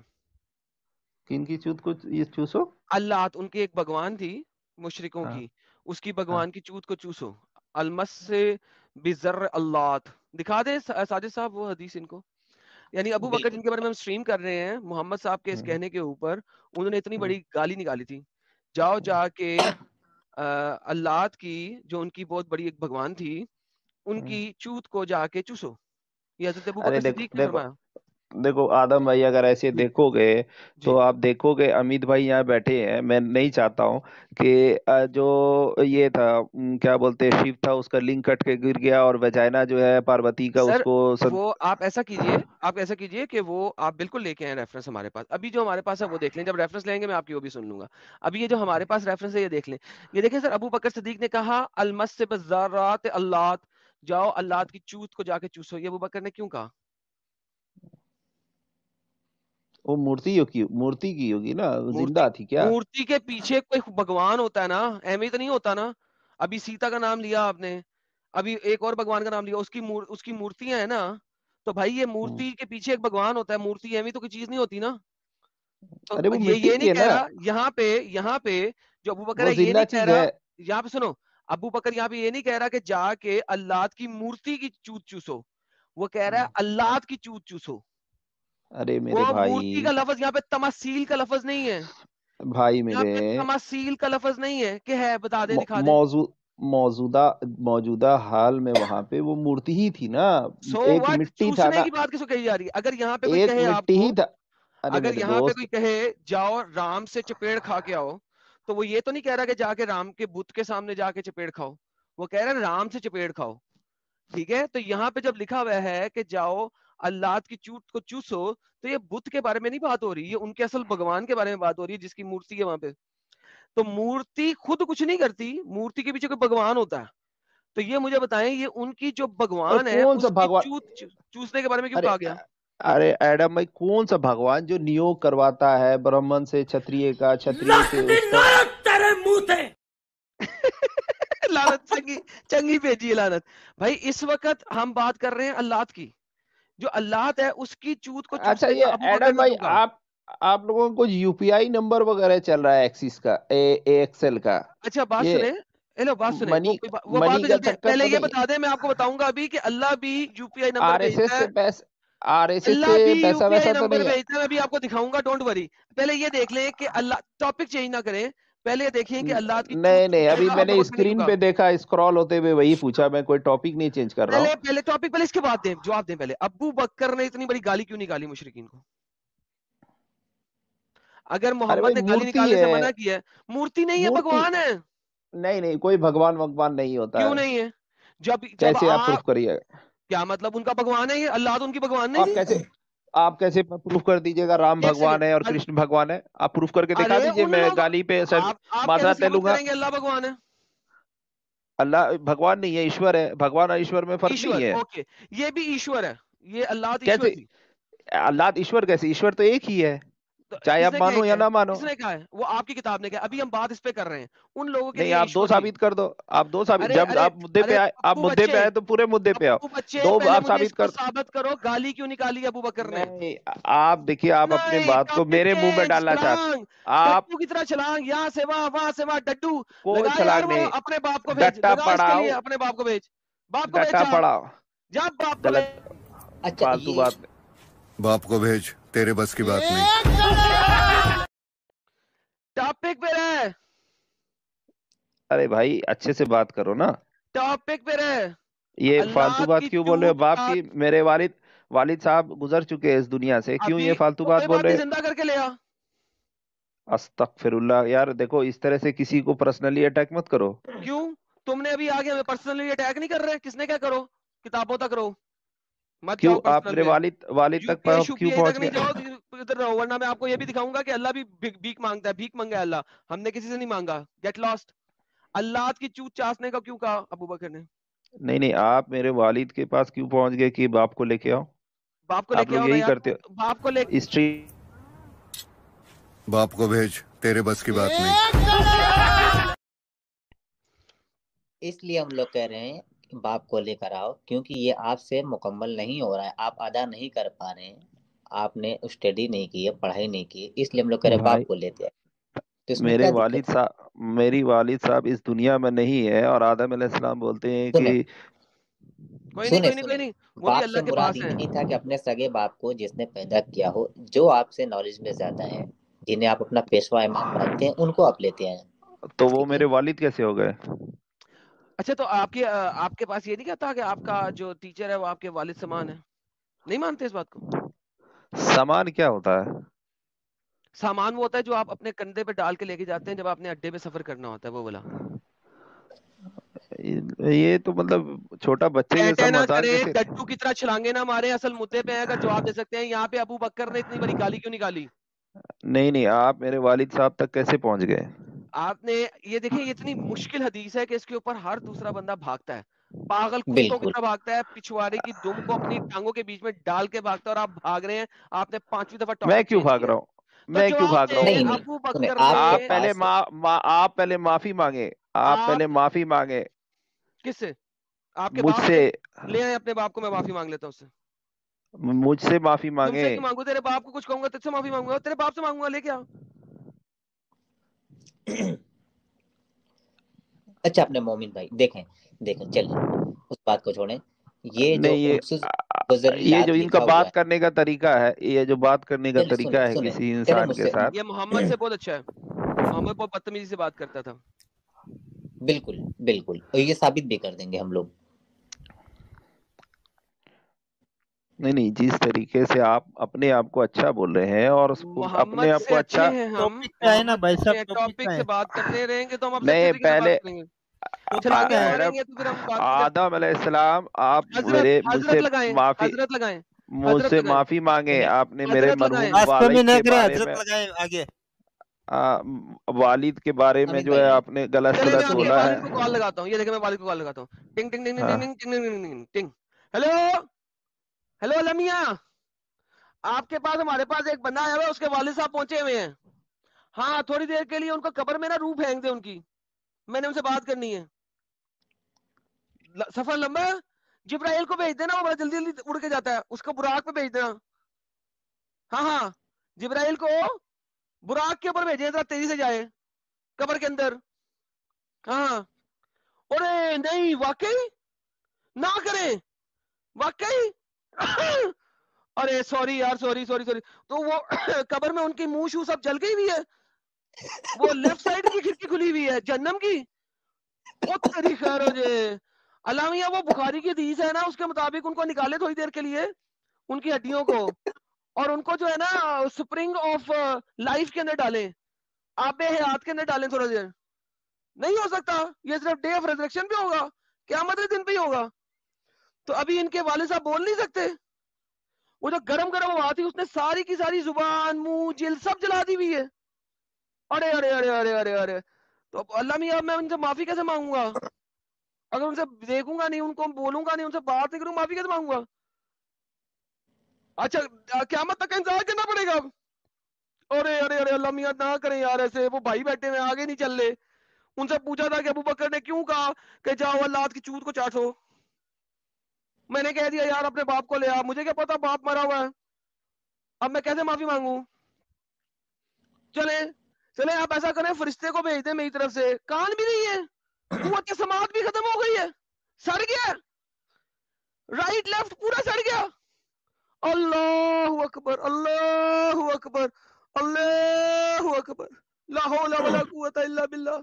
کن کی چوت کو یہ چوسو؟ اللہ, ان کی ایک بھگوان تھی مشرکوں ہاں کی, اس کی ہاں. بھگوان کی چوت کو چوسو. المس سے بزر اللہ, دکھا دیں ساجد صاحب وہ حدیث ان کو. یعنی ابو بکر جن کے بارے میں ہم اسٹریم کر رہے ہیں, محمد صاحب کے اس ہوں، کہنے کے اوپر انہوں نے اتنی ہوں، بڑی گالی نکالی تھی, جاؤ جا کے اللہ کی جو ان کی بہت بڑی ایک بھگوان تھی ان ہوں. کی چوت کو جا کے چوسو. یہ حضرت ابو ارے بکر دیکھو صدیق نے دیکھو فرمایا. دیکھو آدم بھائی, اگر ایسے جی دیکھو گے جی تو آپ دیکھو گے امیت بھائی یہاں بیٹھے ہیں, میں نہیں چاہتا ہوں کہ جو یہ تھا کیا بولتے ہیں شیو تھا, اس کا لنگ کٹ کے گر گیا, اور وجائنا جو ہے پاروتی کا اس سر, کو وہ آپ ایسا کیجئے کہ وہ آپ بالکل لے کے آئیں ریفرنس ہمارے پاس. ابھی جو ہمارے پاس ہے وہ دیکھ لیں, جب ریفرنس لیں گے میں آپ کی وہ بھی سن لوں گا. ابھی یہ جو ہمارے پاس ریفرنس ہے یہ دیکھ لیں. یہ دیکھیں سر, ابو بکر صدیق نے کہا المس سے بزارات اللہ, جاؤ اللہ کی چوت کو جا کے چوسو. یہ ابو بکر نے کیوں کہا؟ وہ مورتی کی ہوگی نا, وہ مورتی, زندہ تھی کیا؟ مورتی کے پیچھے کوئی بھگوان ہوتا ہے نا, اہمیت نہیں ہوتا نا. ابھی سیتا کا نام لیا آپ نے, ابھی ایک اور بھگوان کا نام لیا, اس کی مورتیاں ہیں نا, تو بھائی یہ ہوں. مورتی کے پیچھے ایک بھگوان ہوتا ہے, مورتی اہمی تو کوئی چیز نہیں ہوتی نا. تو ارے وہ مٹی یہ نہیں کی ہے کہہ نا, رہا یہاں پہ جو ابو بکر وہ ہے یہ زندہ نہیں کہہ چیز رہا, ہے. یہاں پہ سنو, ابو بکر یہاں پہ یہ نہیں کہہ رہا کہ جا کے اللہ کی مورتی کی چوت چوسو, وہ کہہ رہا ہے اللہ کی چوت چوسو. ارے وہ میرے مورتی بھائی, کا لفظ یہاں پہ تماثیل کا لفظ نہیں ہے, بھائی یہاں میرے, پہ تماثیل کا لفظ نہیں ہے کہ ہے, بتا دیں دکھا دیں. موجودہ حال میں وہاں پہ وہ مورتی ہی تھی نا, سو ایک وٹ, مٹی تھا چوسنے نا, کی بات کس کو کہی جا رہی ہے؟ اگر یہاں پہ کوئی ایک کہے آپ مٹی کو, ہی تھا. ارے اگر میرے یہاں پہ کوئی دوست, کہے جاؤ رام سے چپیڑ کھا کے آؤ, تو وہ یہ تو نہیں کہہ رہا کہ جا کے رام کے بت کے سامنے جا کے چپیڑ کھاؤ, وہ کہہ رہا ہے رام سے چپیڑ کھاؤ. ٹھیک ہے, تو یہاں پہ جب لکھا ہوا ہے کہ جاؤ اللہ کی چوت کو چوسو, تو یہ بت کے بارے میں نہیں بات ہو رہی, یہ ان کے اصل بھگوان کے بارے میں بات ہو رہی ہے جس کی مورتی ہے وہاں پہ. تو मूर्ति खुद कुछ नहीं करती, मूर्ति के पीछे कोई भगवान होता है। तो ये मुझे बताएं, ये उनकी जो भगवान है कौन सा उसकी भगवान? चूसने के बारे में क्यों अरे कहा गया? अरे एडम भाई, कौन सा भगवान जो नियोग करवाता है ब्राह्मण से क्षत्रिय का, क्षत्रिय से उसका? लानत चंगी भेजी है लानत। भाई इस वक्त हम बात कर रहे हैं अल्लाह की, जो अल्लाह है उसकी चूत को अच्छा, चूसने ये का अबू बकर एडम ने भाई, क्यों कहा? आप लोगों को यूपीआई नंबर वगैरह चल रहा है एक्सिस का, एक्सेल का, अच्छा बात ये सुने, हेलो बात सुने, मनी वो बात मनी में का चलते हैं। चक्कर पहले तो ये नहीं? बता दे, मैं आपको बताऊंगा अभी कि अल्लाह भी यूपीआई नंबर आरएसएस भेजता से है, पैसा, आरएसएस अल्लाह से भी पैसा यूपीआई वैसा तो नंबर नहीं है? भेजता है। मैं अभी आपको दिखाऊंगा, डोंट वरी। पहले ये देख लें कि अल्लाह, टॉपिक चेंज ना करें, पहले ये देखिए कि अल्लाह की नहीं नहीं, अभी अबू मैंने बकर ने क्यों स्क्रीन कहा। पे देखा, स्क्रॉल होते हुए वही पूछा, मैं कोई टॉपिक नहीं चेंज कर रहा हूँ। पहले टॉपिक, पहले इसके बाद दें, जवाब दें। पहले अबू बकर ने इतनी बड़ी गाली क्यों निकाली मुशरिकीन को? अगर अरे मोहम्मद भाई, ने गाली मूर्ति निकालने से है, मना किया है, मूर्ति नहीं है, मूर्ति भगवान है। नहीं नहीं, कोई भगवान भगवान नहीं होता क्यों है। नहीं है? जब कैसे आप आप, प्रूफ करिए? क्या मतलब उनका भगवान है ये? अल्लाह तो उनकी भगवान आप नहीं है। कैसे आप कैसे प्रूफ कर दीजिएगा राम एक भगवान है और सेकंड, कृष्ण भगवान है? आप प्रूफ करके दिखा अरे दीजिए, उन मैं लोग, गाली पे सर आप कैसे माजरत ले साबित लूंगा। करेंगे अल्लाह भगवान है? अल्लाह भगवान नहीं है, ईश्वर है। भगवान और ईश्वर में फर्क नहीं ईश्वर, है। ओके, ये भी ईश्वर है, ये अल्लाह ईश्वर कैसे थी। अल्लाह ईश्वर? कैसे ईश्वर तो एक ही है, तो चाहे आप किसने क्या मानो या है? ना मानो। किसने कहा है? वो आपकी किताब ने कहा। अभी हम बात इस पे कर रहे हैं, उन लोगों के नहीं, लिए आप दो ईश्वर थी। साबित कर दो, आप दो साबित, अरे जब अरे आप मुद्दे पे अरे आए, आप अब्बू मुद्दे पे बच्चे, आए तो पूरे मुद्दे पे आओ। अब्बू बच्चे, दो पहले आप मुझे साबित इसको कर। साबित करो, गाली क्यों निकाली अबू बकर ने? नहीं, आप देखिए, आप अपने नहीं, बात को टॉपिक मेरे मुंह में चेंज, डालना चाहते, छलांग, आप डड्डू की तरह छलांग, यहाँ से वहां डड्डू कोई लगा यार। छलांग वो नहीं, अपने बाप को भेज, डट्टा लगा इसके लिए, पड़ाओ, अपने बाप को भेज, बाप को भेज, डट्टा पड़ाओ, जा बाप को गलत भेज। अच्छा फालतू ये बात नहीं। बाप को भेज, तेरे बस की बात नहीं। टॉपिक पे रहे, अरे भाई, अच्छे से बात करो ना, टॉपिक पे रहे। ये अल्लाह फालतू बात की क्यों बोल रहे हो? चूत बाप का, की, मेरे वालिद साहब गुजर चुके हैं इस दुनिया से, क्यों अभी ये फालतू तो बात कोई बोल बात रहे नहीं, हो? जिंदा करके ले आ। अस्तगफिरुल्लाह यार, देखो इस तरह से किसी को पर्सनली अटैक मत करो। क्यों? तुमने अभी आगे हमें पर्सनली अटैक नहीं कर रहे? किसने क्या करो? किताबों तक रहो, मत क्यों जाओ आप पर्सनल मेरे में। वालिद तक यूपीआई क्यों यूपीआई पहुंच तक नहीं गए? जाओ, इधर रहो, वरना मैं आपको ये भी दिखाऊंगा कि अल्लाह भी भीख मांगता है, भीख मांगा है अल्लाह, हमने किसी से नहीं मांगा। Get lost. अल्लाह की चूत चासने का क्यों कहा अबू बकर ने? नहीं नहीं, आप मेरे वालिद के पास क्यों पहुंच गए कि बाप को लेके आओ? बाप को आप लेके लोग आओ ना यही यार, करते बाप को ले। हो। हिस्ट्री बाप को भेज, तेरे बस की बात नहीं। इसलिए हम लोग कह रहे हैं कि बाप को लेकर आओ, क्योंकि ये आपसे मुकम्मल नहीं हो रहा है, आप अदा नहीं कर पा रहे हैं, आपने स्टडी नहीं की है, पढ़ाई नहीं की है, इसलिए हम लोग कह रहे हैं भाई, बाप को लेते आए। तो इसमें मेरे क्या वालिद दिक्कत है? साहब मेरी वालिद साहब इस दुनिया में नहीं है, और आदम अलैहिस्सलाम बोलते हैं सुने कि कोई नहीं, सुने कोई नहीं, कोई सुने नहीं, वो भी बाप से अल्लाह के मुराद पास ही है। नहीं था कि अपने सगे बाप को जिसने पैदा किया हो, जो आपसे नॉलेज में ज्यादा है, जिन्हें आप अपना पेशवा इमाम मानते हैं, उनको आप लेते हैं। तो वो ठीक है, मेरे वालिद कैसे हो गए? अच्छा, तो आपके पास ये नहीं कहता कि आपका जो टीचर है वो आपके वालिद समान है? नहीं मानते इस बात को? सामान क्या होता है? सामान वो होता है जो आप अपने कंधे पे डाल के लेके जाते हैं जब आपने अड्डे पे सफर करना होता है, वो बोला। ये तो मतलब छोटा बच्चे जैसा कहते ना मजाक करे, जैसे। डड्डू की तरह छलांगे ना मारे, असल मुद्दे पे अगर जवाब दे सकते हैं। यहाँ पे अबू बकर ने इतनी बड़ी गाली क्यों निकाली? नहीं नहीं, आप मेरे वालिद साहब तक कैसे पहुंच गए? आपने ये देखें, ये इतनी मुश्किल हदीस है कि इसके ऊपर हर दूसरा बंदा भागता है, पागल कुत्तों की बिल्कुल तरह भागता है, पिछवाड़े की दुम को अपनी टांगों के बीच में डाल के भागता है, और आप भाग रहे हैं। आपने 5वीं दफा मैं टॉपिक क्यों चेंज भाग किया रहा है। हूँ? तो मैं क्यों जवाब भाग रहा हूँ? नहीं दें, नहीं अबू सुने, बकर आप ने, पहले आप पहले माफी मांगे, आप पहले आप माफी मांगे किससे? आपके बाप मुझसे, से? ले आए अपने बाप को, मैं माफी मांग लेता हूँ उससे। मुझसे माफी मांगे। तुमसे क्यों मांगू? तेरे बाप को कुछ कहूंगा तुझसे माफी मांगूंगा, तेरे बाप से मांगूंगा, लेके आओ। अच्छा अपने मोमिन भाई देखें, देखें चलिए उस बात को छोड़ें। ये जो नहीं, उनसुस ये गुज़रियात जो लिखा इनका हुआ बात है, करने का तरीका है, ये जो बात करने का चलिए तरीका सुने है सुने किसी चलिए इंसान के मुझसे साथ, ये मोहम्मद से बहुत अच्छा है, मोहम्मद बहुत बदतमीजी से बात करता था। बिल्कुल बिल्कुल, और ये साबित भी कर देंगे हम लोग। नहीं नहीं, जिस तरीके से आप अपने आप को अच्छा बोल रहे हैं और अपने मोहम्मद आप से को अच्छे अच्छा, हैं हम, टॉपिक पे आए ना भाई मोहम्मद साहब, से टॉपिक टॉपिक पे से आए, बात करते रहेंगे तो हम आपसे नहीं अच्छे तरीके से पहले बात करेंगे। टॉपिक छलांगे पे आए। मारेंगे तो फिर हम बात आदम अलैहिस्सलाम, आप हजरत मेरे हजरत लगाएं, माफी हजरत लगाएं, हजरत मुझसे लगाएं, माफी मांगे, सुने आपने मेरे हजरत लगाएं। मरहूम वास्तव में वालिद नहीं के करे, बारे हजरत में, लगाए आगे। वालिद के बारे में अमित जो भाई है ने आपने गलत चलिए मैं सलत आपके बोला है। वालिद को कॉल लगाता हूँ, ये देखिए मैं वालिद को कॉल लगाता हूँ, टिंग टिंग टिंग टिंग हाँ टिंग टिंग टिंग टिंग टिंग टिंग। हेलो हेलो अलामिया, आपके पास हमारे पास एक बंदा आया हुआ है, उसके वालिद साहब पहुंचे हुए हैं। हाँ थोड़ी देर के लिए उनको कब्र में ना रूह फेंक दे उनकी, मैंने उनसे बात करनी है। सफर लंबा है, जिब्राइल को भेज देना, वो बड़ा जल्दी जल्दी उड़ के जाता है, उसको बुराक पे भेज देना। हाँ हाँ, जिब्राइल को बुराक के ऊपर भेजे, जरा तेजी से जाए कब्र के अंदर। हाँ हाँ। अरे नहीं, वाकई ना करें, वाकई। अरे सॉरी यार, सॉरी सॉरी सॉरी। तो वो कब्र में उनकी मुंह शू सब जल गई हुई है, वो लेफ्ट साइड की खिड़की खुली हुई है जहन्नम की। ओ तेरी खैर हो जे अलामिया, वो बुखारी की हदीस है ना, उसके मुताबिक उनको निकाले थोड़ी देर के लिए उनकी हड्डियों को, और उनको जो है ना स्प्रिंग ऑफ लाइफ के अंदर डालें, आबे हयात के अंदर डालें थोड़ा देर। नहीं हो सकता, ये सिर्फ डे ऑफ रेजरेक्शन पे होगा, क़यामत के दिन पे ही होगा। तो अभी इनके वाले साहब बोल नहीं सकते। वो जो गरम गरम हवा थी, उसने सारी की सारी जुबान, मुंह, जिल सब जला दी हुई है। अरे अरे अरे अरे अरे अरे, तो अल्लाह मियां, मैं उनसे माफी कैसे मांगूंगा? अगर उनसे देखूंगा नहीं, उनको बोलूंगा नहीं, उनसे बात नहीं करूंगा, माफी कैसे मांगूंगा? अच्छा, क़यामत तक का इंतजार करना पड़ेगा अब? अरे अरे अरे, अल्लाह मियां ना करें यार ऐसे, वो भाई बैठे हुए आगे नहीं चल रहे। उनसे पूछा था कि अबू बकर ने क्यों कहा कि जाओ अल्लाह की चूत को चाटो, मैंने कह दिया यार अपने बाप को ले आ, मुझे क्या पता बाप मरा हुआ है, अब मैं कैसे माफी मांगू? चले चले, आप ऐसा करें, फरिश्ते को भेज दें मेरी तरफ से। कान भी नहीं है, कुव्वत समात भी खत्म हो गई है, सड़ गया, राइट लेफ्ट पूरा सड़ गया। अल्लाहु अकबर, अल्लाहु अकबर, अल्लाहु अकबर, ला हौला वला कुव्वता इल्ला बिल्लाह,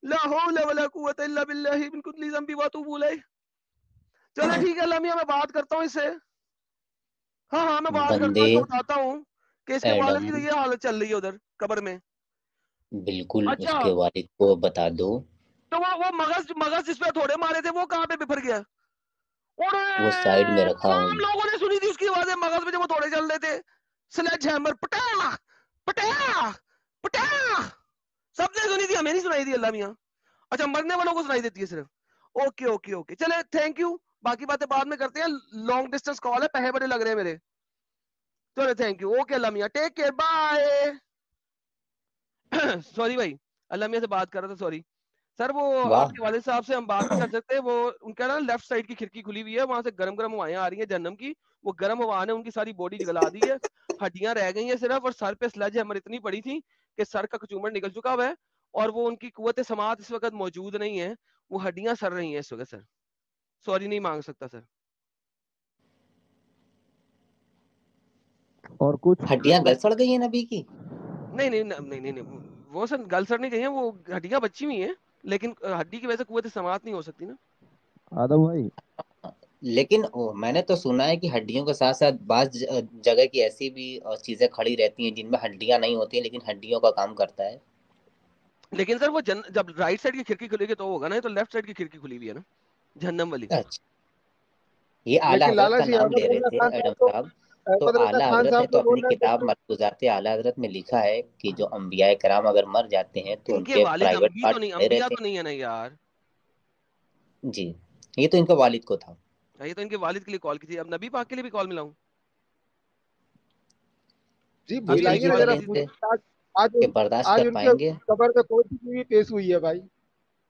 ला हौला वला कुव्वता इल्ला बिल्लाहि मिन कुल्ली ज़ंबि व अतूबु इलैह। चलो ठीक है लामिया, मैं बात करता हूँ इससे। हाँ हाँ, मैं बात करता बंदे हूँ, इसको बताता हूँ कि इसके वालिद एडम, की तो ये हालत चल रही है उधर कब्र में। बिल्कुल अच्छा, उसके वालिद को बता दो, तो वो मगज मगज जिस पे थोड़े मारे थे, वो कहाँ पे बिफर गया? वो साइड में अरे रखा हूँ। तमाम लोगों ने सुनी थी उसकी आवाजें मगज में, जब वो थोड़े चल रहे थे, स्लेज हैमर, पटा पटा पटा, सबने सुनी थी, हमें नहीं सुनाई थी अल्लाह मियां। अच्छा, मरने वालों को सुनाई देती है सिर्फ। ओके ओके ओके, चले थैंक यू, बाकी बातें बाद में करते हैं, लॉन्ग डिस्टेंस कॉल है, पैसे बड़े लग रहे हैं मेरे। चलो थैंक यू, ओके अल्लाह मियां, टेक केयर, बाय। सॉरी भाई, अल्लाह मियां से बात कर रहा था, सॉरी सर। वो वाह, आपके वालिद साहब से हम बात नहीं कर सकते, वो उनका ना लेफ्ट साइड की खिड़की खुली हुई है, वहां से गरम गरम हवाएं आ रही हैं जहन्नम की। वो गरम हवा ने उनकी सारी बॉडी जला दी है, हड्डियां रह गई हैं सिर्फ, और सर पे स्लज हैमर इतनी पड़ी थी कि सर का कचूमर निकल चुका हुआ है, और वो उनकी कुव्वत समात इस वक्त मौजूद नहीं है, वो हड्डियां सड़ रही हैं इस वक्त सर। सॉरी नहीं मांग सकता सर। और कुछ हड्डियां गल सड़ गई है नबी की? नहीं नहीं नहीं नहीं, नहीं वो सर गल सड़ नहीं गई है, वो हड्डियां बची हुई हैं, लेकिन हड्डी की वजह से कुव्वत समात नहीं हो सकती ना। आदम भाई? लेकिन मैंने तो सुना है कि हड्डियों के साथ साथ बाज जगह की ऐसी भी चीजें खड़ी रहती हैं जिनमें हड्डियां नहीं होती हैं, लेकिन हड्डियों का काम करता है। लेकिन सर वो जब राइट साइड की खिड़की खुलेगी तो होगा ना, ये तो लेफ्ट साइड की खिड़की खुली हुई है ना, जहन्नम वाली। अच्छा, ये आला लेकिन हजरत लाला का जी, नाम अहमद ले रहे रजा थे खान एडम साहब तो साहब। तो अहमद रजा आला खान हजरत ने साहब तो तो बोल अपनी रहे थे किताब कि मरकूजात आला हजरत में लिखा है कि जो अंबिया कराम अगर मर जाते हैं तो इनके उनके वालिद प्राइवेट अंबी तो पार्ट नहीं, खड़े अंबिया रहते तो नहीं है ना यार। हैं। जी, ये तो इनका वालिद को था। ये तो इनके वालिद के लिए कॉल की थी, अब नबी पाक के लिए भी कॉल मिलाऊं? जी ये अभी तो अभी बुलाइए यूं ना कॉल जरा, करें की थी। इनसे पूछिए आज आज कि उन, बर्दाश्त आज कर उनके पाएंगे। कबर पे कौन सी बीवी पेश हुई है भाई?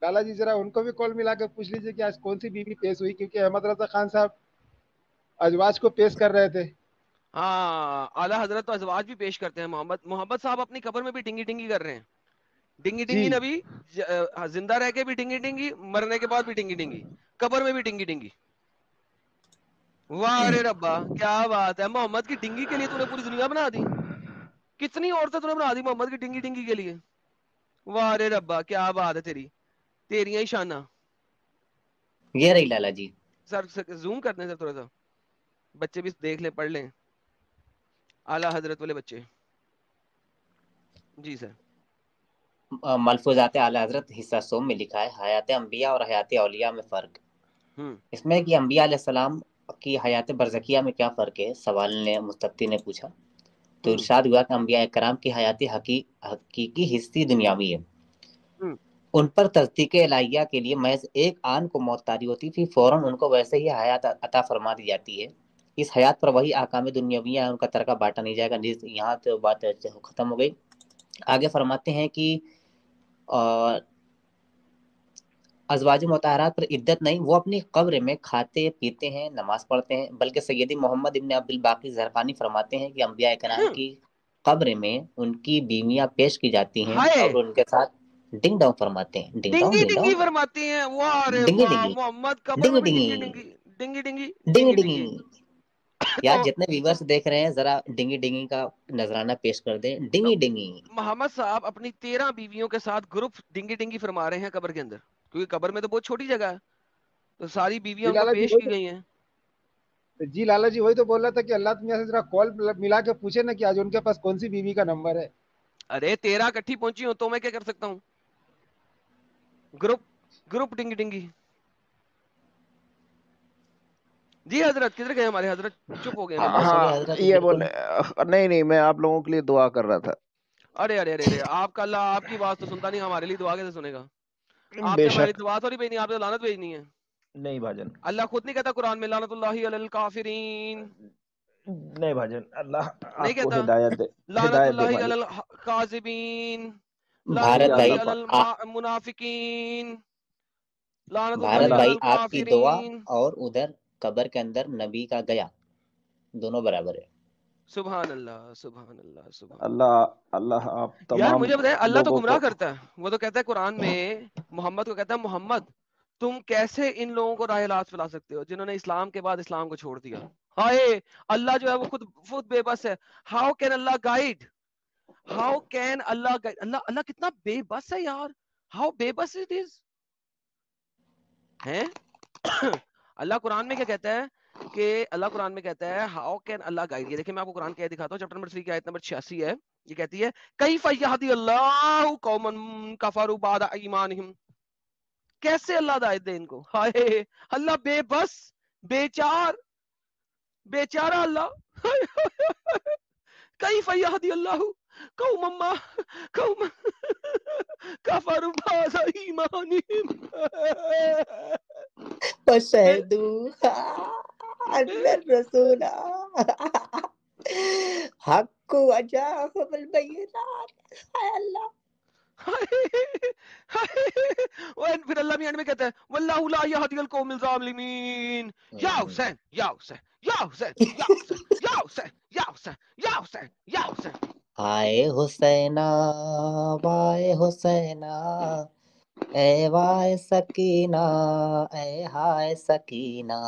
लाला जी जरा उनको भी कॉल मिला के पूछ लीजिए कि आज कौन सी बीवी पेश हुई, क्योंकि अहमद रजा खान साहब अजवाज को पेश कर रहे थे। हाँ, आला हजरत तो अजवाज भी पेश करते हैं। मोहम्मद मोहम्मद साहब अपनी कब्र में भी डिंगी डिंगी कर रहे हैं। डिंगी जी डिंगी नबी, जिंदा रह के भी डिंगी डिंगी, मरने के बाद भी डिंगी डिंगी, कब्र में भी डिंगी डिंगी। वाह रे रब्बा, क्या बात है, मोहम्मद की डिंगी के लिए तूने पूरी दुनिया बना दी। कितनी औरतें तूने बना दी मोहम्मद की डिंगी डिंगी के लिए। वाह रे रब्बा, क्या बात है तेरी, तेरियां ही शाना। ये रही लाला जी। सर जूम करते हैं सर थोड़ा सा, बच्चे भी देख लें, पढ़ लें, आला हजरत वाले बच्चे। जी सर। मलफूजात आला हजरत हिस्सा सोम में लिखा है, हयात अंबिया और हयात औलिया में फ़र्क। हम्म। इसमें कि अंबिया अलैहिस्सलाम की हयात बरज़किया में क्या फ़र्क है, सवाल ने मुस्तफ़ी ने पूछा। تو ارشاد ہوا کہ انبیاء کرام کی حیات حقیقی حصی دنیاوی ہے، ان پر تصدیق الہیہ کے لیے محض ایک آن کو موت طاری ہوتی تھی، فوراً ان کو ویسے ہی حیات عطا فرما دی جاتی ہے۔ اس حیات پر وہی احکام دنیاویہ ہیں، ان کا ترکہ بانٹا نہیں جائے گا۔ یہاں تو بات ختم ہو گئی۔ آگے فرماتے ہیں کہ ازواج مطہرات پر عدت نہیں، وہ اپنی قبر میں کھاتے پیتے ہیں، نماز پڑھتے ہیں، بلکہ سیدی محمد ابن عبد الباقی زرقانی فرماتے ہیں کہ انبیاء کرام کی قبر میں ان کی بیویاں پیش کی جاتی ہیں اور ان کے ساتھ ڈنگ ڈانگ فرماتے ہیں، ڈنگ ڈانگ ڈنگی ڈنگ ڈنگی ڈانگ فرماتی ہیں، واہ رے ڈنگی واہ، ڈنگی محمد قبر میں ڈنگی بھی ڈنگی ڈنگی ڈنگی ڈنگی ڈنگی ڈنگی ڈنگی۔ ڈنگی۔ یار تو جتنے ویورس دیکھ رہے ہیں ذرا ڈنگی ڈنگی کا نذرانہ پیش کر دیں، ڈنگی ڈنگی۔ محمد صاحب اپنی 13 بیویوں کے ساتھ گروپ ڈنگی ڈنگی فرما رہے ہیں قبر کے اندر، کیونکہ قبر میں تو بہت چھوٹی جگہ ہے، تو ساری بیویاں جی ان کو لالا جی پیش وہی کی گئی ہیں۔ جی لالا جی وہی تو بول رہا تھا کہ اللہ تم سے ذرا کال ملا کے پوچھے نا کہ آج ان کے پاس کون سی بیوی کا نمبر ہے۔ ارے 13 اکٹھی پہنچی ہوں تو میں کیا کر سکتا ہوں، گروپ ڈنگی ڈنگی۔ جی حضرت کدھر گئے ہمارے حضرت، چپ ہو گئے بالکل۔ بس ہو گیا ہاں حضرت، یہ بالکل۔ بولے نہیں میں آپ لوگوں کے لیے دعا کر رہا تھا۔ ارے ارے ارے آپ کا اللہ آپ کی بات تو سنتا نہیں، ہمارے لیے دعا کیسے سنے گا؟ آپ بے نے ہماری شک دعا تھوڑی بھیجنی، آپ نے لعنت بھیجنی ہے۔ نہیں بھاجن، اللہ خود نہیں کہتا قرآن میں لعنت اللہ علی الکافرین، نہیں بھاجن، اللہ نہیں آپ کو کہتا ہدایت دے، لعنت ہدایت دے اللہ علی بھائی۔ الکاذبین، لعنت بھارت انشاءاللہ بھائی اللہ علی پاک، المنافقین، لعنت بھارت اللہ علی بھائی آپ کی دعا الکافرین۔ اور ادھر قبر کے اندر نبی کا گیا دونوں برابر ہے۔ سبحان اللہ سبحان اللہ سبحان اللہ۔ اللہ اللہ آپ یار تمام مجھے بتائیں، اللہ تو لوگوں گمراہ کو، کرتا ہے، وہ تو کہتا ہے قرآن میں، محمد کو کہتا ہے محمد تم کیسے ان لوگوں کو راہ راست پلا سکتے ہو جنہوں نے اسلام کے بعد اسلام کو چھوڑ دیا؟ ہائے اللہ جو ہے وہ خود بے بس ہے۔ How can Allah guide, how can Allah guide, اللہ کتنا بے بس ہے یار، ہاؤ بے بس اٹ از ہیں۔ اللہ قرآن میں کیا کہتا ہے کہ اللہ قرآن میں کہتا ہے ہاؤ کین اللہ گائیڈ، یہ دیکھیں میں آپ کو قرآن کی آیت دکھاتا ہوں، چیپٹر نمبر 3 کی آیت نمبر 86 ہے، یہ کہتی ہے کیف یہدی اللہ قوما کفروا بعد ایمانہم، کیسے اللہ ہدایت دے ان کو؟ ہائے اللہ بے بس، بے چار، بیچارہ اللہ۔ کیف یہدی اللہ قوما کفروا بعد ایمانہم، فشہدوا ان الرسول حق وجاءهم البینات۔ اے اللہ پھر اللہ بھی اینڈ میں کہتا ہے واللہ لا یہدی القوم الظالمین، یا حسین یا حسین یا حسین یا حسین یا حسین یا حسین یا حسین یا حسین۔ آئے حسینہ وائے حسینہ، اے وائے سکینہ، اے ہائے سکینہ۔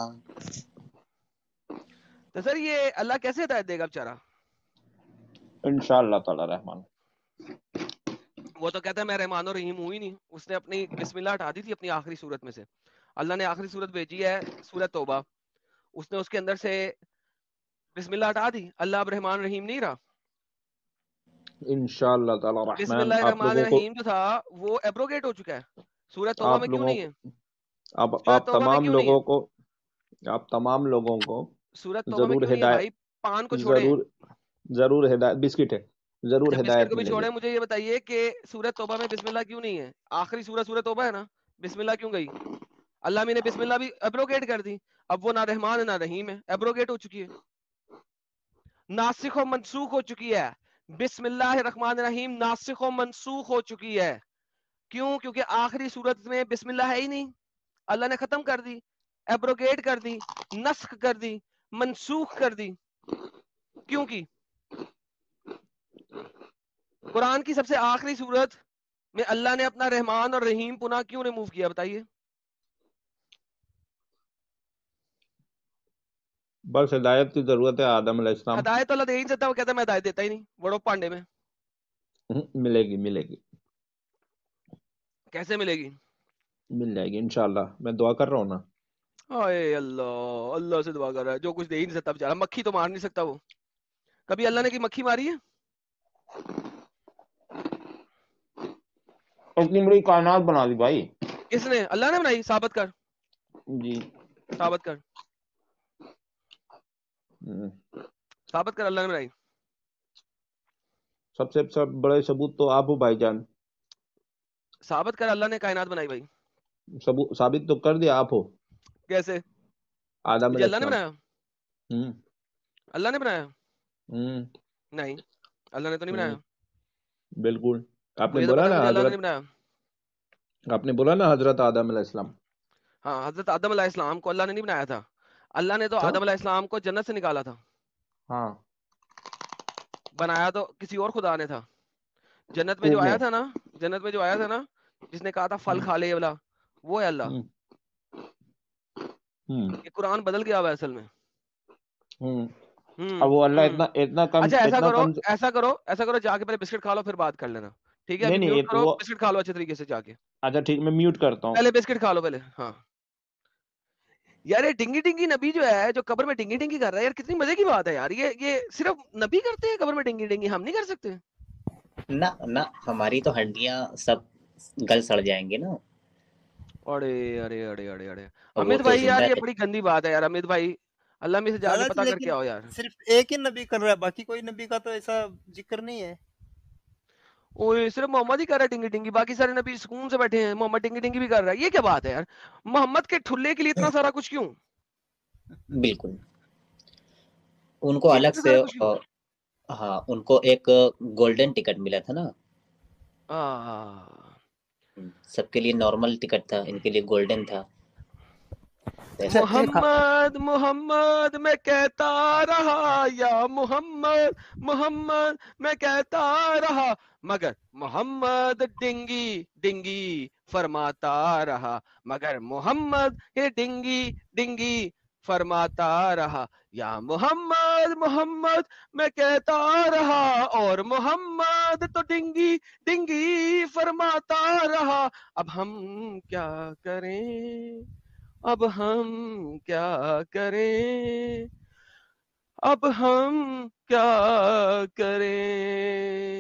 تو سر یہ اللہ کیسے ہدایت دے گا بیچارہ؟ انشاءاللہ تعالی رحمان۔ وہ تو کہتا ہے میں رحمان اور رحیم ہوں ہی نہیں، اس نے اپنی بسم اللہ ہٹا دی تھی اپنی آخری صورت میں سے، اللہ نے آخری صورت بھیجی ہے سورۃ توبہ، اس نے اس کے اندر سے بسم اللہ ہٹا دی، اللہ اب رحمان رحیم نہیں رہا۔ انشاءاللہ تعالی بسم رحمان اللہ آپ الرحمن لوگوں کو، الرحیم جو تھا وہ ایبروگیٹ ہو چکا ہے، سورۃ توبہ آپ میں کیوں لوگوں نہیں ہے؟ آپ سورۃ توبہ میں تمام کیوں نہیں ہے؟ لوگوں کو، آپ تمام لوگوں کو سورۃ توبہ میں ضرور کیوں نہیں ہے ہدایت، بھائی؟ پان کو چھوڑیں، ضرور ہدایت، بسکٹ ہے، ضرور اچھا بسکٹ ہدایت کو بھی ملے گی۔ چھوڑیں، مجھے یہ بتائیے کہ سورۃ توبہ میں بسم اللہ کیوں نہیں ہے؟ آخری سورۃ توبہ ہے نا، بسم اللہ کیوں گئی؟ اللہ میں نے بسم اللہ بھی ایبروگیٹ کر دی، اب وہ نہ رحمان ہے نہ رحیم ہے، ایبروگیٹ ہو چکی ہے، ناسخ و منسوخ ہو چکی ہے۔ بسم اللہ الرحمن الرحیم ناسخ و منسوخ ہو چکی ہے، کیوں؟ کیونکہ آخری صورت میں بسم اللہ ہے ہی نہیں، اللہ نے ختم کر دی، ایبروگیٹ کر دی، نسخ کر دی، منسوخ کر دی۔ کیوں کی؟ قرآن کی سب سے آخری صورت میں اللہ نے اپنا رحمان اور رحیم پناہ کیوں ریموو کیا بتائیے؟ بس ہدایت کی ضرورت ہے، آدم علیہ السلام، ہدایت اللہ دے ہی نہیں سکتا، وہ کہتا ہے میں ہدایت دیتا ہی نہیں، بڑو پانڈے میں ملے گی ملے گی کیسے ملے گی؟ مل جائے گی انشاءاللہ، میں دعا کر رہا ہوں نا۔ اے اللہ، اللہ سے دعا کر رہا ہے، جو کچھ دے ہی نہیں سکتا بیچارہ، مکھی تو مار نہیں سکتا وہ، کبھی اللہ نے کی مکھی ماری ہے؟ اتنی بڑی کائنات بنا دی بھائی۔ کس نے؟ اللہ نے بنائی؟ ثابت کر، جی ثابت کر، ہم، ثابت کر اللہ نے بنائی۔ सबसे सब बड़े सबूत तो आप हो भाईजान। साबित कर अल्लाह ने कायनात बनाई भाई। सबूत साबित तो कर दिया, आप हो कैसे? आदम ये अल्लाह ने अलैहिस्सलाम। बनाया? हम्म अल्लाह ने बनाया? हम्म नहीं, अल्लाह ने तो नहीं हम्म बनाया। बिल्कुल। आपने मुझे तो बोला पता है, ना मुझे अल्लाह ने नहीं हजरत, बनाया। आपने बोला ना हजरत आदम अलैहिस्सलाम। हाँ, हजरत आदम अलैहिस्सलाम को अल्लाह ने नहीं बनाया था। अल्लाह ने तो तो आदम अलैहिस्सलाम को जन्नत से निकाला था। हाँ, बनाया तो किसी और खुदा ने था। जन्नत में जो खूब ने। आया था ना, जन्नत में जो आया था ना, जिसने कहा था फल हम्म खा ले ये वाला, वो है अल्लाह। हम्म हम्म ये कुरान बदल गया हुआ है असल में। हम्म। अब वो अल्लाह हम्म। इतना इतना कम अच्छा, ऐसा इतना करो, कम। ऐसा करो, ऐसा करो, जाके पहले बिस्किट खा लो फिर बात कर लेना। ठीक है, नहीं अभी नहीं, म्यूट एक करो, वो, बिस्किट खा लो अच्छे तरीके से जाके। अच्छा ठीक, मैं म्यूट करता हूँ। पहले बिस्किट खा लो पहले। हाँ यार, ये डिंगी डिंगी नबी जो है, जो कब्र में डिंगी डिंगी कर रहा है यार, कितनी मजे की बात है यार। ये सिर्फ नबी करते हैं कब्र में डिंगी डिंगी, हम नहीं कर सकते? ना ना, हमारी तो हड्डियां सब गल सड़ जाएंगे ना। अरे अरे अरे अरे अरे, वो अमित तो भाई यार जिंदा ये है। बड़ी गंदी बात है यार। अमित भाई, अल्लाह में से जाके लाला जी पता करके लेकिन आओ यार। सिर्फ एक ही नबी कर रहा है, बाकी कोई नबी का तो ऐसा जिक्र नहीं है। ओए, सिर्फ मोहम्मद ही कर रहा है डिंगी डिंगी, बाकी सारे नबी सुकून से बैठे हैं, मोहम्मद डिंगी डिंगी भी कर रहा है। ये क्या बात है यार, मोहम्मद के ठुल्ले के लिए इतना सारा कुछ क्यों? बिल्कुल, उनको ये अलग इतना से सारा कुछ क्यों? हाँ, उनको एक गोल्डन टिकट मिला था ना। सबके लिए नॉर्मल टिकट था, इनके लिए गोल्डन था। ऐसा मोहम्मद मोहम्मद मैं कहता रहा, या मोहम्मद मोहम्मद मैं कहता रहा, मगर मोहम्मद डिंगी डिंगी फरमाता रहा, मगर मोहम्मद ये डिंगी डिंगी फरमाता रहा। या मोहम्मद मोहम्मद मैं कहता रहा, और मोहम्मद तो डिंगी डिंगी फरमाता रहा। अब हम क्या करें, अब हम क्या करें, अब हम क्या करें।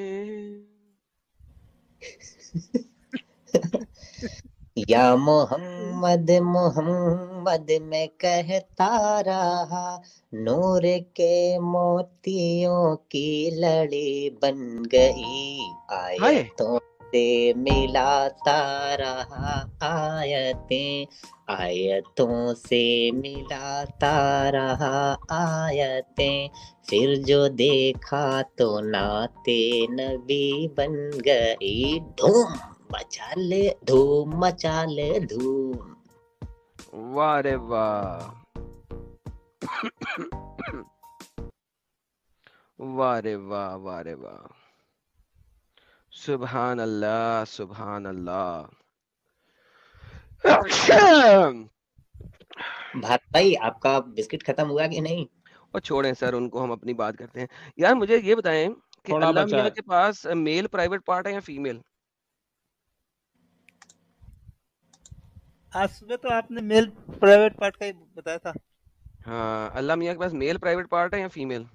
या मोहम्मद मोहम्मद मैं कहता रहा, नूर के मोतियों की लड़ी बन गई, हाय, आयतों से मिलाता रहा, आयतें आयतों से मिलाता रहा, आयतें फिर जो देखा तो नाते नबी बन गई। धूम मचा ले धूम, मचा ले धूम। वाह रे वाह, वाह रे वाह, वाह रे वाह, सुभान अल्लाह, सुभान अल्लाह। भात भाई, आपका बिस्किट खत्म हुआ कि नहीं? और छोड़ें सर उनको, हम अपनी बात करते हैं। यार मुझे ये बताएं कि थोड़ा अल्लाह बचा मियाँ है। के पास मेल प्राइवेट पार्ट है या फीमेल? आज सुबह तो आपने मेल प्राइवेट पार्ट का ही बताया था। हाँ, अल्लाह मियाँ के पास मेल प्राइवेट पार्ट है या फीमेल?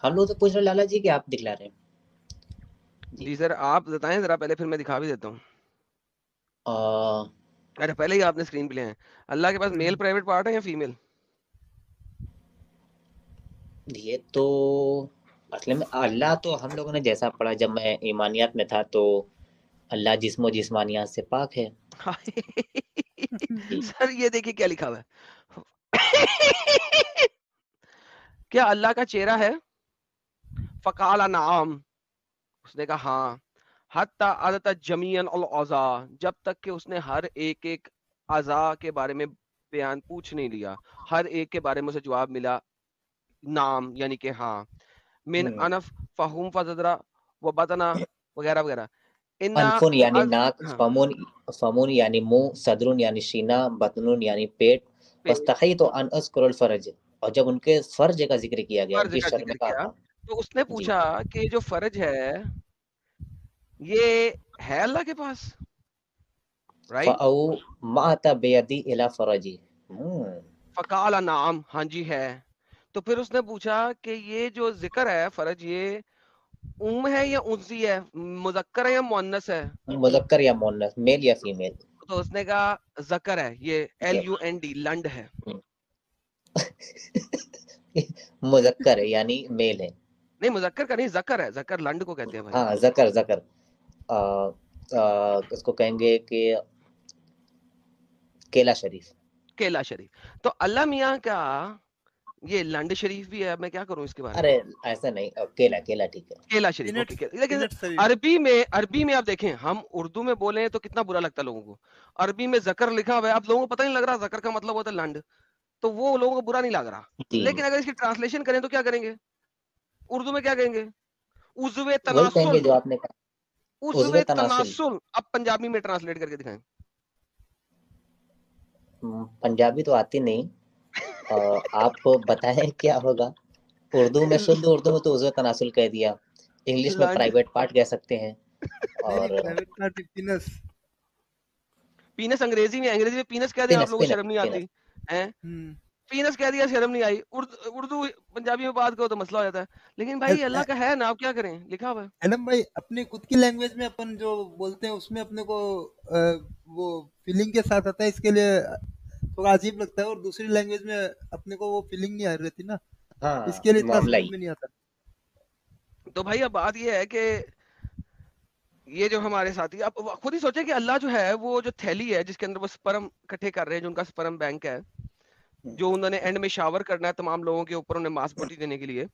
हम लोग तो पूछ रहे लाला जी कि आप दिखला रहे हैं जी सर, आप बताएं जरा पहले, फिर मैं दिखा भी देता हूँ। आ, अरे पहले ही आपने स्क्रीन पे ले हैं। अल्लाह के पास मेल प्राइवेट पार्ट है या फीमेल? ये तो असल में अल्लाह तो हम लोगों ने जैसा पढ़ा जब मैं ईमानियात में था, तो अल्लाह जिस्मो जिस्मानियात से पाक है। सर ये देखिए क्या लिखा हुआ है। क्या अल्लाह का चेहरा है? फकाला नाम, उसने कहा हाँ। हत्ता अदता जमीयन अल औज़ा, जब तक कि उसने हर एक एक अज़ा के बारे में बयान पूछ नहीं लिया, हर एक के बारे में उसे जवाब मिला नाम, यानी कि हाँ। मिन अनफ फहुम फजदरा व बतना वगैरह वगैरह। इन्ना अनफुन यानी अज, नाक, हाँ, फमुन यानी मुंह, सदरुन यानी सीना, बतनुन यानी पेट, वस्तही तो अन अस्कुरुल फर्ज, और जब उनके फर्ज का जिक्र किया गया, फर्ज उनकी का जिक्र शर्मगाह किया का। तो उसने जी, पूछा कि जो फर्ज है ये है अल्लाह के पास, राइट? फ़अऊ माता बेयदी इला फरजी। फकाला नाम, हाँ जी है। तो फिर उसने पूछा कि ये जो जिक्र है फर्ज, ये है या उनसी है, मुजक्कर है या मुअन्नस है? मुज़क्कर या मुअन्नस, मेल या फीमेल? तो उसने कहा जकर है, ये LUND लंड है। मुजक्कर है यानी मेल है। नहीं मुजक्कर का नहीं, जकर है, जकर लंड को कहते हैं भाई। हाँ जकर जकर उसको कहेंगे कि केला शरीफ। केला शरीफ। तो अल्लाह मियाँ का ये लंड शरीफ भी है, अब मैं क्या करूं इसके बारे में? अरे ऐसा नहीं, केला केला ठीक है। केला शरीफ पीनट ओके। लेकिन पीनट शरीफ। अरबी में आप देखें, हम उर्दू में बोले तो कितना बुरा लगता है लोगों को। अरबी में जकर लिखा हुआ है, आप लोगों को पता नहीं लग रहा जकर का मतलब होता है लंड, तो वो लोगों को बुरा नहीं लग रहा। जी लेकिन अगर इसकी ट्रांसलेशन करें तो क्या करेंगे? उर्दू में क्या कहेंगे? उज़्वे वही तनासुल, कहेंगे जो आपने कहा, उज़्वे उज़्वे तनासुल। तनासुल। अब पंजाबी में ट्रांसलेट करके दिखाएं। पंजाबी तो आती नहीं, आप बताएं क्या होगा। उर्दू में, शुद्ध उर्दू में तो उज़्वे तनासुल कह दिया, इंग्लिश में लंड प्राइवेट पार्ट कह सकते हैं। नहीं और प्राइवेट पार्टी पीनस। पीनस अंग्रेजी में पीनस कह दें, आप पीनस लोगों को पीनस शर्म नहीं आती पीनस हैं? पीनस कह दिया, शर्म नहीं आई। उर्दू पंजाबी में बात करो तो मसला हो जाता है। लेकिन भाई अल्लाह का है ना, आप क्या करें, लिखा हुआ है। एडम भाई अपने खुद की लैंग्वेज में अपन जो बोलते हैं उसमें अपने को वो फीलिंग के साथ आता है, इसके लिए थोड़ा अजीब लगता है, और दूसरी लैंग्वेज में अपने को वो फीलिंग नहीं आ रही थी ना, हाँ इसके लिए इतना मामला समझ ही। में नहीं आता। तो भाई अब बात ये है कि ये जो हमारे साथी, आप खुद ही सोचे कि अल्लाह जो है वो जो थैली है जिसके अंदर वो स्पर्म इकट्ठे कर रहे हैं, जो उनका स्पर्म बैंक है, जो उन्होंने एंड में शावर करना है तमाम लोगों के ऊपर, उन्हें मास बोटी देने के लिए,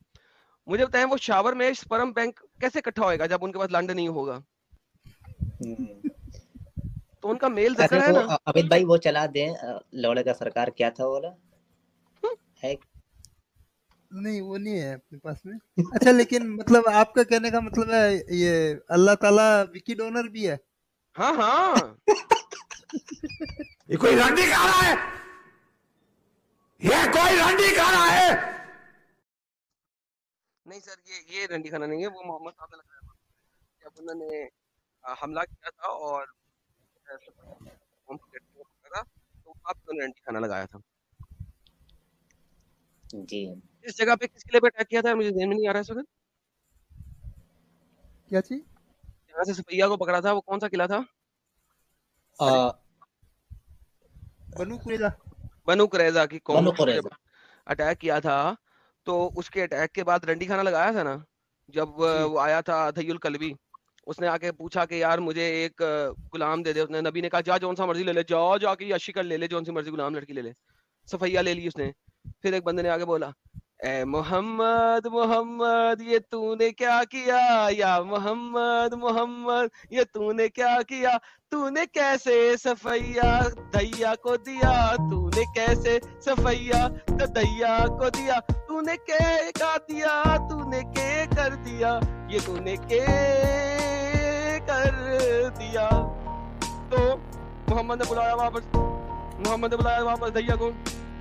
मुझे बताएं वो शावर में स्पर्म बैंक कैसे इकट्ठा होएगा जब उनके पास लंड नहीं होगा? तो उनका मेल ऐसे जकर है वो ना। अमित भाई वो चला दें, लौड़े का सरकार क्या था वो वाला है? नहीं वो नहीं है अपने पास में। अच्छा लेकिन मतलब आपका कहने का मतलब है ये अल्लाह ताला विकी डोनर भी है? हाँ हाँ ये कोई रंडी खा रहा है, ये कोई रंडी खा रहा है। नहीं सर, ये रंडी खाना नहीं है, वो मोहम्मद साहब ने लगाया था जब उन्होंने हमला किया था और तो आप उन्होंने रंडी खाना लगाया था। जी इस जगह पे किस किले पे अटैक किया था मुझे ध्यान में नहीं आ रहा है इस वक्त। क्या चीज? जहाँ से सफैया को पकड़ा था वो कौन सा किला था? बनु कुरैजा। बनु कुरैजा की कौम बनु ने कुरैजा। अटैक किया था, तो उसके अटैक के बाद रंडी खाना लगाया था ना, जब वो आया था दहीउल कल्बी, उसने आके पूछा कि यार मुझे एक गुलाम दे दे। उसने नबी ने कहा जा जौन सा मर्जी ले ले, जाओ जाके यशी कर ले ले, जौन सी मर्जी गुलाम लड़की ले ले। सफैया ले ली उसने। फिर एक बंदे ने आगे बोला, ए मोहम्मद मोहम्मद ये तूने क्या किया, या मोहम्मद मोहम्मद ये तूने क्या किया, तूने कैसे सफैया दैया को दिया, तूने कैसे सफैया तो दैया को दिया, तूने क्या का दिया, तूने के कर दिया, ये तूने के कर दिया। तो मोहम्मद ने बुलाया वापस दैया को,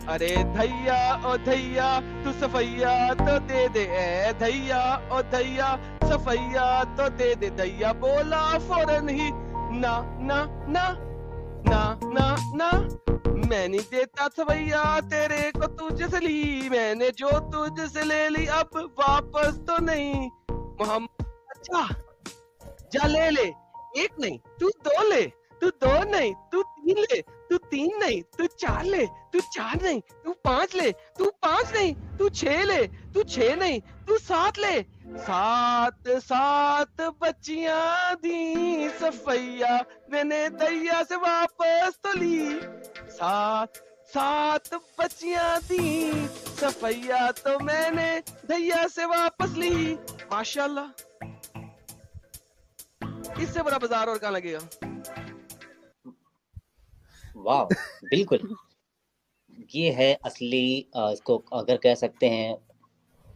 अरे धैया ओ धैया तू सफैया तो दे दे, ए धैया ओ धैया सफैया तो दे दे। दैया बोला फौरन ही ना ना ना ना ना ना, मैं नहीं देता सफैया तेरे को तुझसे ली, मैंने जो तुझसे ले ली अब वापस तो नहीं। मोहम्मद अच्छा जा ले ले, एक नहीं तू दो ले, तू दो नहीं तू तीन ले, तू तीन नहीं तू चार ले, तू चार नहीं तू पांच ले, तू पांच नहीं तू छह ले, तू छह नहीं तू सात ले, सात सात बच्चियां दी सफैया मैंने दैया से वापस तो ली, सात सात बच्चियां दी सफैया तो मैंने दैया से वापस ली। माशाल्लाह, इससे बड़ा बाजार और कहाँ लगेगा। वाह बिल्कुल, ये है असली इसको अगर कह सकते हैं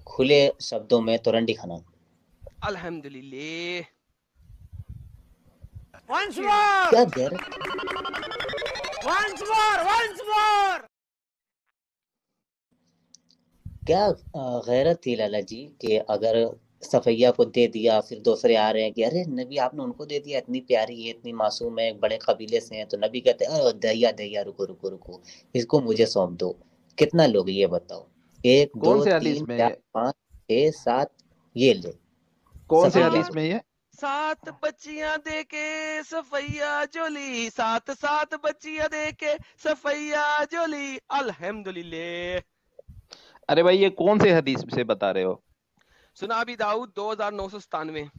खुले शब्दों में तो रंडी खाना। अल्हम्दुलिल्लाह। क्या गैर क्या गैरत थी लाला जी कि अगर सफैया को दे दिया, फिर दूसरे आ रहे हैं कि अरे नबी आपने उनको दे दिया, इतनी प्यारी है, इतनी मासूम है, बड़े कबीले से हैं, तो नबी कहते हैं दैया दैया रुको रुको रुको, इसको मुझे सौंप दो। कितना लोग ये बताओ, एक कौन दो से हदीस तीन में चार ये? पाँच छह सात, ये ले कौन से सफैया हदीस में ये? सात बच्चियां दे के सफैया जोली, सात सात बच्चियां दे के सफैया जोली। अल्हम्दुलिल्लाह। अरे भाई ये कौन से हदीस से बता रहे हो? सुना अभी दाऊद 2997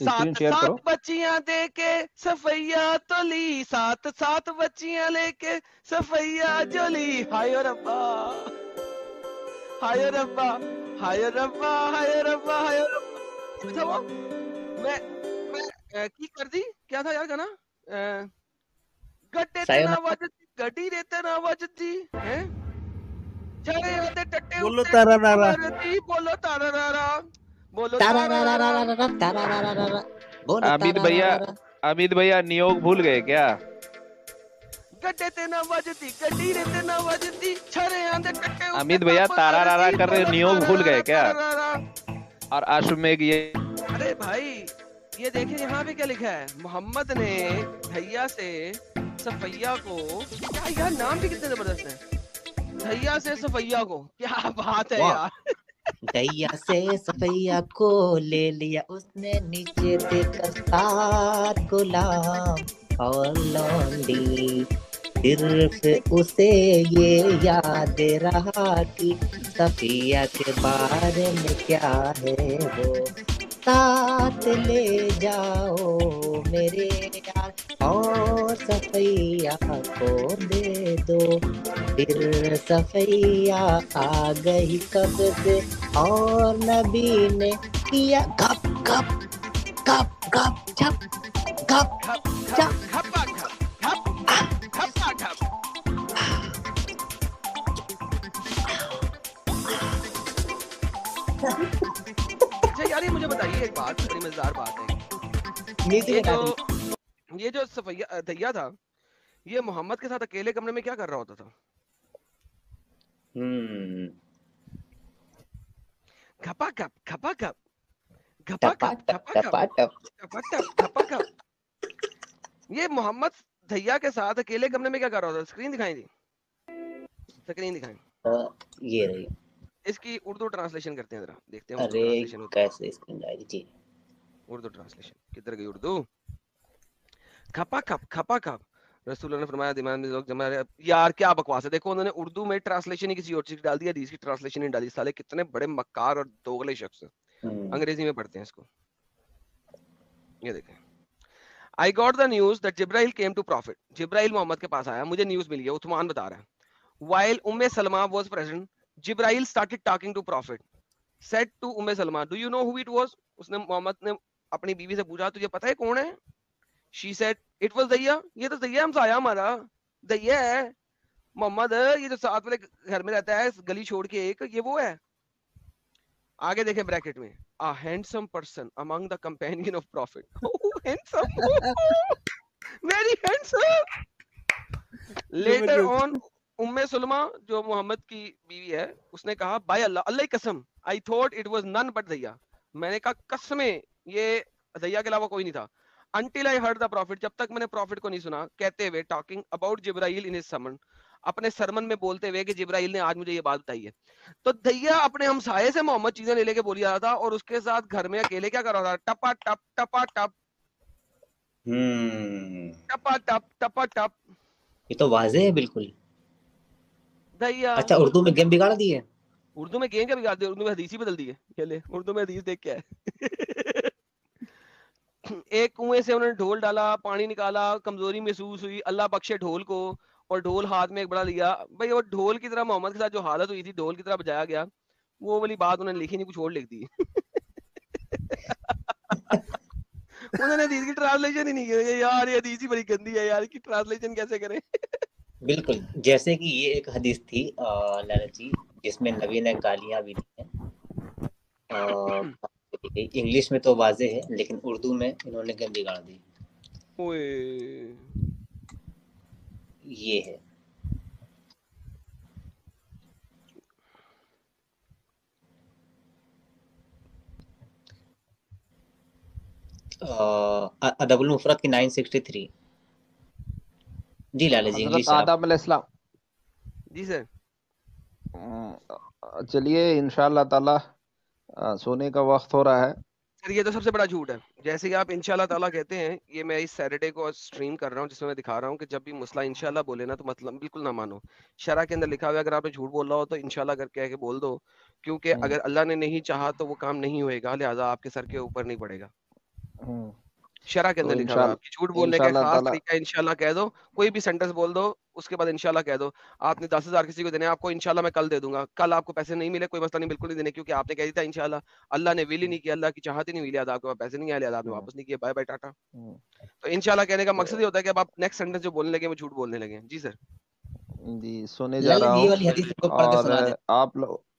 स्क्रीन सात शेयर सात करो। बच्चियां दे के सफैया तो ली, सात सात बच्चियां लेके सफैया जो ली। हाय रब्बा हाय रब्बा हाय रब्बा हाय रब्बा हाय रब्बा। अच्छा वो मैं की कर दी क्या था यार गाना? गड्ढे ते ना वजती गड्डी रे ते ना वजती हैं चले आते टट्टे बोलो उत्ते तारा की नारा। मरती। बोलो तारा रारा बोलो तारा तारा रा रा रा रारा। रा रा तारा रा रा रा रा बोलो तारा रा रा रा। अमित भैया नियोग भूल गए क्या? गड्ढे ते ना वजती गड्डी रे ते ना वजती छरे आंदे टट्टे उत्ते अमित भैया कप तारा रारा मरती। कर रहे बोलो नियोग तारा भूल गए रारा क्या? तारा रारा। और अश्वमेघ ये अरे भाई ये देखें यहाँ पे क्या लिखा है, मोहम्मद ने धैया से सफैया को, क्या यार नाम भी कितने जबरदस्त है, धैया से सफैया को, क्या बात है वाह। यार। दैया से सफैया को ले लिया उसने, नीचे देकर सात गुलाम और लौंडी। सिर्फ उसे ये याद रहा कि सफिया के बारे में क्या है वो। साथ ले जाओ मेरे यार और सफैया को दे दो। फिर सफैया आ गई कब से और नबी ने किया गप गप गप गप छप गप घप छप। घपा घप घप घपा घप। अच्छा यार ये मुझे बताइए एक बात, बड़ी मजेदार बात है। ये जो सफैया धैया था, ये मोहम्मद के साथ अकेले कमरे में क्या कर रहा होता था? घपा घप घपा घप घपा टपा घप टप घपा घप टपा टप। घपा घप घपा घप। ये मोहम्मद धैया के साथ अकेले कमरे में क्या कर रहा होता? स्क्रीन दिखाई थी, स्क्रीन दिखाएं। ये रही। इसकी उर्दू ट्रांसलेशन करते हैं, जरा देखते हैं उर्दू अरे ट्रांसलेशन। कैसे स्क्रीन आएगी जी? उर्दू ट्रांसलेशन किधर गई उर्दू? खपा खप खपा खप। रसूल ने फरमाया दिमाग में लोग जमा रहे। यार क्या बकवास है, देखो उन्होंने उर्दू में ट्रांसलेशन ही किसी और चीज की डाल दी, हदीस की ट्रांसलेशन ही डाली। साले कितने बड़े मक्कार और दोगले शख्स हैं। अंग्रेजी में पढ़ते हैं इसको। ये देखें, I got the news that Jibrail came to prophet. Jibrail Muhammad के पास आया, मुझे न्यूज मिली है, उस्मान बता रहा है। While Umm Salma was present, Jibril started talking to Prophet. Said to Umm Salma, "Do you know who it was?" उसने मोहम्मद ने अपनी बीवी से पूछा, तुझे पता है कौन है? She said, "It was Dayya." ये तो दैया हमसाया हमारा, दैया है मोहम्मद, ये जो साथ वाले घर में रहता है गली छोड़ के एक, ये वो है। आगे देखें ब्रैकेट में, a handsome person among the companion of Prophet. Oh, handsome, very handsome. Later on, उम्मे सुलमा जो मोहम्मद की बीवी है, उसने कहा, बाय अल्लाह, अल्लाह की कसम, I thought it was none but दैया। मैंने कहा कसमें ये दैया के अलावा कोई नहीं था। Until I heard the prophet, जब तक मैंने प्रॉफिट को नहीं सुना कहते हुए, talking about Jibrail in his sermon, अपने सरमन में बोलते हुए कि जिब्राइल ने आज मुझे ये बात बताई है। तो दैया अपने हमसाये से मोहम्मद चीजें ले लेके बोली जा रहा था और उसके साथ घर में अकेले क्या कर रहा था? टपा टप टपा टप टपा टप टपा टप। ये तो वाज़ेह है बिल्कुल। दैया अच्छा उर्दू में गेम बिगाड़ दी है। उर्दू में गेम क्या बिगाड़ दिया? उर्दू में हदीस ही बदल दी है। ये ले उर्दू में हदीस देख क्या है। एक कुएं से उन्होंने ढोल डाला, पानी निकाला, कमजोरी महसूस हुई, अल्लाह बख्शे ढोल को, और ढोल हाथ में एक बड़ा लिया। भाई वो ढोल की तरह मोहम्मद के साथ जो हालत हुई थी, ढोल की तरह बजाया गया, वो वाली बात उन्होंने लिखी नहीं, कुछ और लिख दी। उन्होंने हदीस की ट्रांसलेशन ही नहीं की। यार ये हदीस ही बड़ी गंदी है यार, इसकी ट्रांसलेशन कैसे करें? बिल्कुल, जैसे कि ये एक हदीस थी लालच जी, जिसमें नबी ने गालियां भी दी हैं। इंग्लिश में तो वाज़े है, लेकिन उर्दू में इन्होंने गेम बिगाड़ दी। ओए ये है। अदबुल मुफरद की 963। जी लाला जी, इंग्लिश आदाब अलैहिस्सलाम। जी सर। चलिए इंशाअल्लाह ताला सोने का वक्त हो रहा है। سر یہ تو سب سے بڑا جھوٹ ہے. جیسے کہ آپ انشاءاللہ تعالیٰ کہتے ہیں, یہ میں اس سیٹرڈے کو اسٹریم کر رہا ہوں جس میں میں دکھا رہا ہوں کہ جب بھی مسئلہ انشاءاللہ بولے نا تو مطلب بالکل نہ مانو. شرع کے اندر لکھا ہوا ہے اگر آپ نے جھوٹ بول رہا ہو تو انشاءاللہ کر کے بول دو, کیونکہ اگر اللہ نے نہیں چاہا تو وہ کام نہیں ہوئے گا, لہٰذا آپ کے سر کے اوپر نہیں پڑے گا. شرع کے تو اندر لکھا ہوا ہے. آپ کی جھوٹ بولنے کا ایک انشاءاللہ خاص تعالیٰ طریقہ ہے, انشاءاللہ کہہ دو, کوئی بھی سینٹینس بول دو اس کے بعد انشاءاللہ کہہ دو. آپ نے 10,000 کسی کو دینے, آپ کو انشاءاللہ میں کل دے دوں گا, کل آپ کو پیسے نہیں ملے کوئی مسئلہ نہیں, بالکل نہیں دینے, کیونکہ آپ نے کہہ دیا تھا انشاءاللہ. اللہ نے ویل ہی نہیں کیا, اللہ کی چاہت ہی نہیں ہوئی, لہٰذا آپ کے پاس پیسے نہیں آئے, لہٰذا آپ نے واپس نہیں کیے, بائے بائے ٹاٹا. تو انشاءاللہ کہنے کا مقصد یہ ہوتا ہے کہ اب آپ نیکسٹ سینٹینس جو بولنے لگے وہ جھوٹ بولنے لگے. جی سر. جی سنے جا رہا ہوں, اور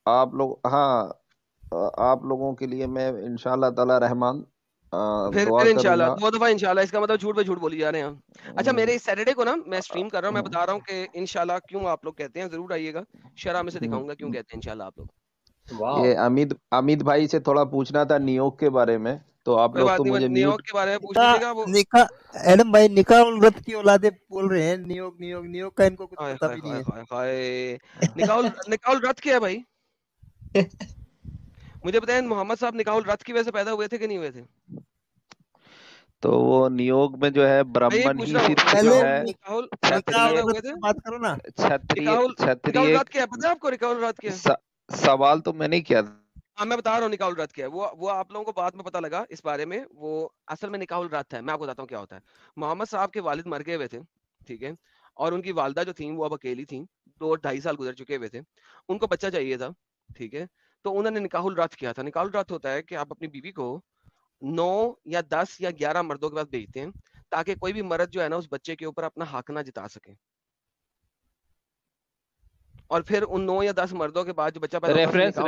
آپ لوگ ہاں آپ لوگوں کے لیے میں انشاءاللہ تعالی رحمان پھر دعا کروں انشاءاللہ گا. 2 دفعہ انشاءاللہ, اس کا مطلب جھوٹ پہ جھوٹ بولی جا رہے ہیں. اچھا میرے اس سیٹرڈے کو نا میں اسٹریم کر رہا ہوں, میں بتا رہا ہوں کہ انشاءاللہ کیوں آپ لوگ کہتے ہیں, ضرور آئیے گا, شرح میں سے دکھاؤں گا کیوں کہتے ہیں انشاءاللہ آپ لوگ. یہ امیت بھائی سے تھوڑا پوچھنا تھا نیوک کے بارے میں, تو آپ کوئی لوگ بات تو نہیں, مجھے نیو میوٹ کے بارے میں پوچھ لیجیے گا. وہ ایڈم بھائی نکاح الرت کی اولادیں بول رہے ہیں, نیوک کا ان کو کچھ پتہ بھی نہیں ہے. نکاح الرت کیا ہے بھائی, مجھے بتائیں محمد صاحب نکاح الرت کی وجہ سے پیدا ہوئے تھے کہ نہیں ہوئے تھے؟ تو وہ نیوگ میں جو ہے برہمن ہی صرف جو ہے سوال تو میں نہیں کیا, ہاں میں بتا رہا ہوں نکاح الرت کیا ہے. وہ آپ لوگوں کو بعد میں پتا لگا اس بارے میں, وہ اصل میں نکاح الرت ہے. میں آپ کو بتاتا ہوں کیا ہوتا ہے. محمد صاحب کے والد مر گئے ہوئے تھے, ٹھیک ہے, اور ان کی والدہ جو تھیں وہ اب اکیلی تھیں, 2-2.5 سال گزر چکے ہوئے تھے, ان کو بچہ چاہیے تھا, ٹھیک ہے. تو انہوں نے نکاح الرت کیا تھا. نکاح الرت ہوتا ہے کہ آپ اپنی بیوی کو 9 یا 10 یا 11 مردوں کے پاس بھیجتے ہیں تاکہ کوئی بھی مرد جو ہے نا اس بچے کے اوپر اپنا حق نہ جتا سکے, اور پھر ان 9 یا 10 مردوں کے بعد جو بچہ پیدا ہوتا ہے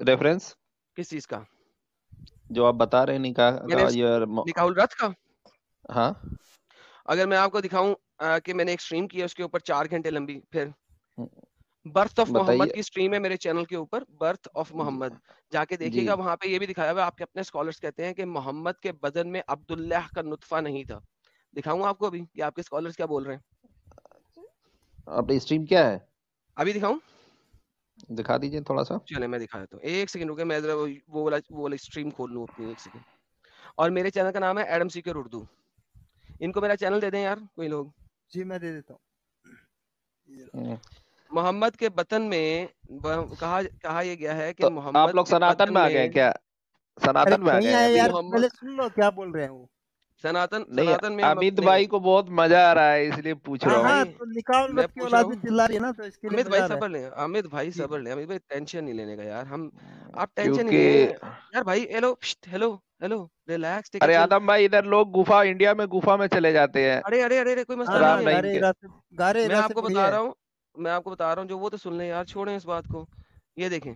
ریفرنس کس چیز کا جو آپ بتا رہے ہیں نکاح الرت کا. ہاں اگر میں آپ کو دکھاؤں کہ میں نے ایک اسٹریم کی ہے اس کے اوپر 4 گھنٹے لمبی, پھر برتھ آف محمد کی اسٹریم ہے میرے چینل کے اوپر, برتھ آف محمد, جا کے دیکھیے گا, وہاں پہ یہ بھی دکھایا ہوا ہے. آپ کے اپنے اسکالرس کہتے ہیں کہ محمد کے بدن میں عبداللہ کا نطفہ نہیں تھا. دکھاؤں آپ کو ابھی کہ آپ کے اسکالرس کیا بول رہے ہیں. اپنی اسٹریم کیا ہے ابھی دکھاؤں, دکھا دیجیے تھوڑا سا. چلے میں دکھا دیتا ہوں, ایک سیکنڈ رکے, میں وہ والا اسٹریم کھول لوں اپنی, ایک سیکنڈ. اور میرے چینل کا نام ہے ایڈم سیکر اردو. ان کو میرا چینل دے دیں یار کوئی لوگ. جی میں دے دیتا ہوں. محمد کے بطن میں کہا یہ گیا ہے کہ محمد آپ لوگ سناتن میں آ گئے کیا, سناتن میں آ گئے یار پہلے سن لو کیا بول رہے ہیں وہ. سناتن میں امیت بھائی کو بہت مزہ آ رہا ہے اس لیے پوچھ رہا ہوں. امیت بھائی صبر لیں, امیت بھائی صبر لیں, امیت بھائی ٹینشن نہیں لینے کا یار, ہم آپ ٹینشن نہیں لیں یار بھائی. Hello relax. ارے آدم بھائی ادھر لوگ گفا, انڈیا میں گفا میں چلے جاتے ہیں. ارے کوئی مسئلہ نہیں ہے, میں آپ کو بتا رہا ہوں جو وہ تو سن لیں یار, چھوڑیں اس بات کو. یہ دیکھیں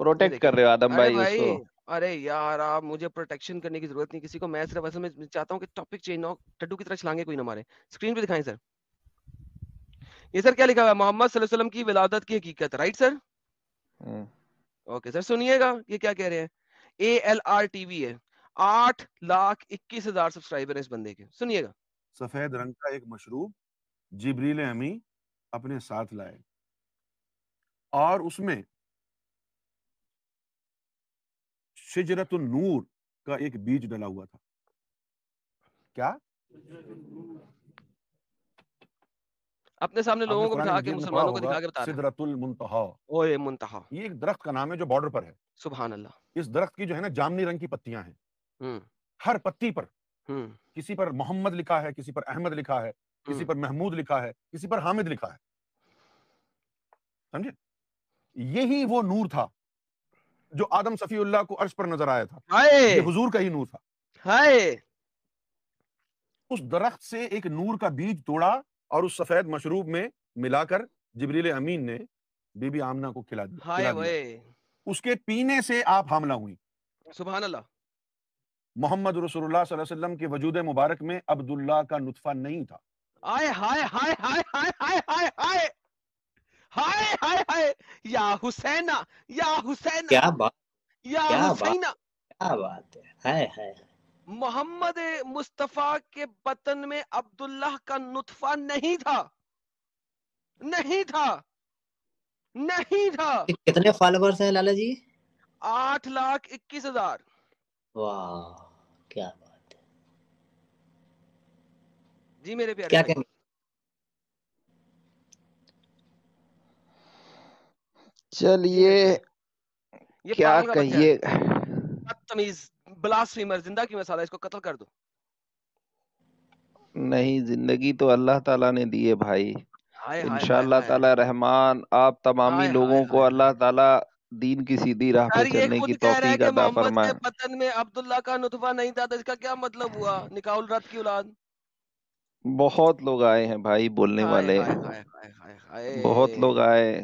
پروٹیکٹ کر رہے ہو آدم بھائی اس کو. ارے یار آپ مجھے پروٹیکشن کرنے کی ضرورت نہیں کسی کو, میں صرف اصل میں چاہتا ہوں کہ ٹاپک چینج نہ ہو, ٹڈو کی طرح چھلانگے کوئی نہ مارے. اسکرین پہ دکھائیں سر, یہ سر کیا لکھا ہوا ہے, محمد صلی اللہ علیہ وسلم کی ولادت کی حقیقت, رائٹ سر. اوکے سر سنیے گا یہ کیا کہہ رہے ہیں. ALRTV ہے, 8,21,000 سبسکرائبر ہیں اس بندے کے, سنیے گا. سفید رنگ کا ایک مشروب جبریل امی اپنے ساتھ لائے اور اس میں شجرت النور کا ایک بیج ڈلا ہوا تھا. کیا اپنے سامنے لوگوں کو بٹھا کے مسلمانوں کو دکھا کے بتا رہے ہیں سدرۃ المنتہا, اوئے منتہا, یہ ایک درخت کا نام ہے جو بارڈر پر ہے. سبحان اللہ. اس درخت کی جو ہے نا جامنی رنگ کی پتیاں ہیں, ہر پتی پر کسی پر محمد لکھا ہے, کسی پر احمد لکھا ہے, کسی پر محمود لکھا ہے, کسی پر حامد لکھا ہے. سمجھے, یہی وہ نور تھا جو آدم صفی اللہ کو عرش پر نظر آیا تھا, یہ حضور کا ہی نور تھا. اس درخت سے ایک نور کا بیج توڑا اور اس سفید مشروب میں ملا کر جبریل امین نے بی بی آمنہ کو کھلا دیا. اس کے پینے سے آپ حاملہ ہوئی. سبحان اللہ. محمد رسول اللہ صلی اللہ علیہ وسلم کے وجود مبارک میں عبداللہ کا نطفہ نہیں تھا. آئے ہائے ہائے ہائے ہائے ہائے ہائے ہائے ہائے ہائے ہائے, یا حسینہ یا حسینہ, کیا بات, یا حسینہ, کیا بات ہے, ہائے ہائے. محمد مصطفیٰ کے بطن میں عبداللہ کا نطفہ نہیں تھا, نہیں تھا, نہیں تھا. کتنے فالوورز ہیں لالا جی؟ 8,21,000। वाह क्या बात है जी मेरे प्यारे क्या भाई। कहेंगे? चलिए ये क्या पागल का बच्चा है, कहिए। बदतमीज, ब्लास्फेमर, जिंदा क्यों है साला, इसको कत्ल कर दो। नहीं, जिंदगी तो अल्लाह ताला ने दी है भाई, हाय हाय हाय इंशाअल्लाह हाय ताला रहमान आप तमामी हाय लोगों हाय को हाय अल्लाह ताला दीन की सीधी राह पे सर, ये चलने की खुद कह रहा है तौफीक कि अता मोहम्मद के फरमाए। बतन में अब्दुल्ला का नुतफा नहीं था, तो इसका क्या मतलब हुआ? निकाउल रत की औलाद। बहुत लोग आए हैं भाई बोलने हाय वाले, हाय हाय हाय हाय बहुत लोग हाय आए।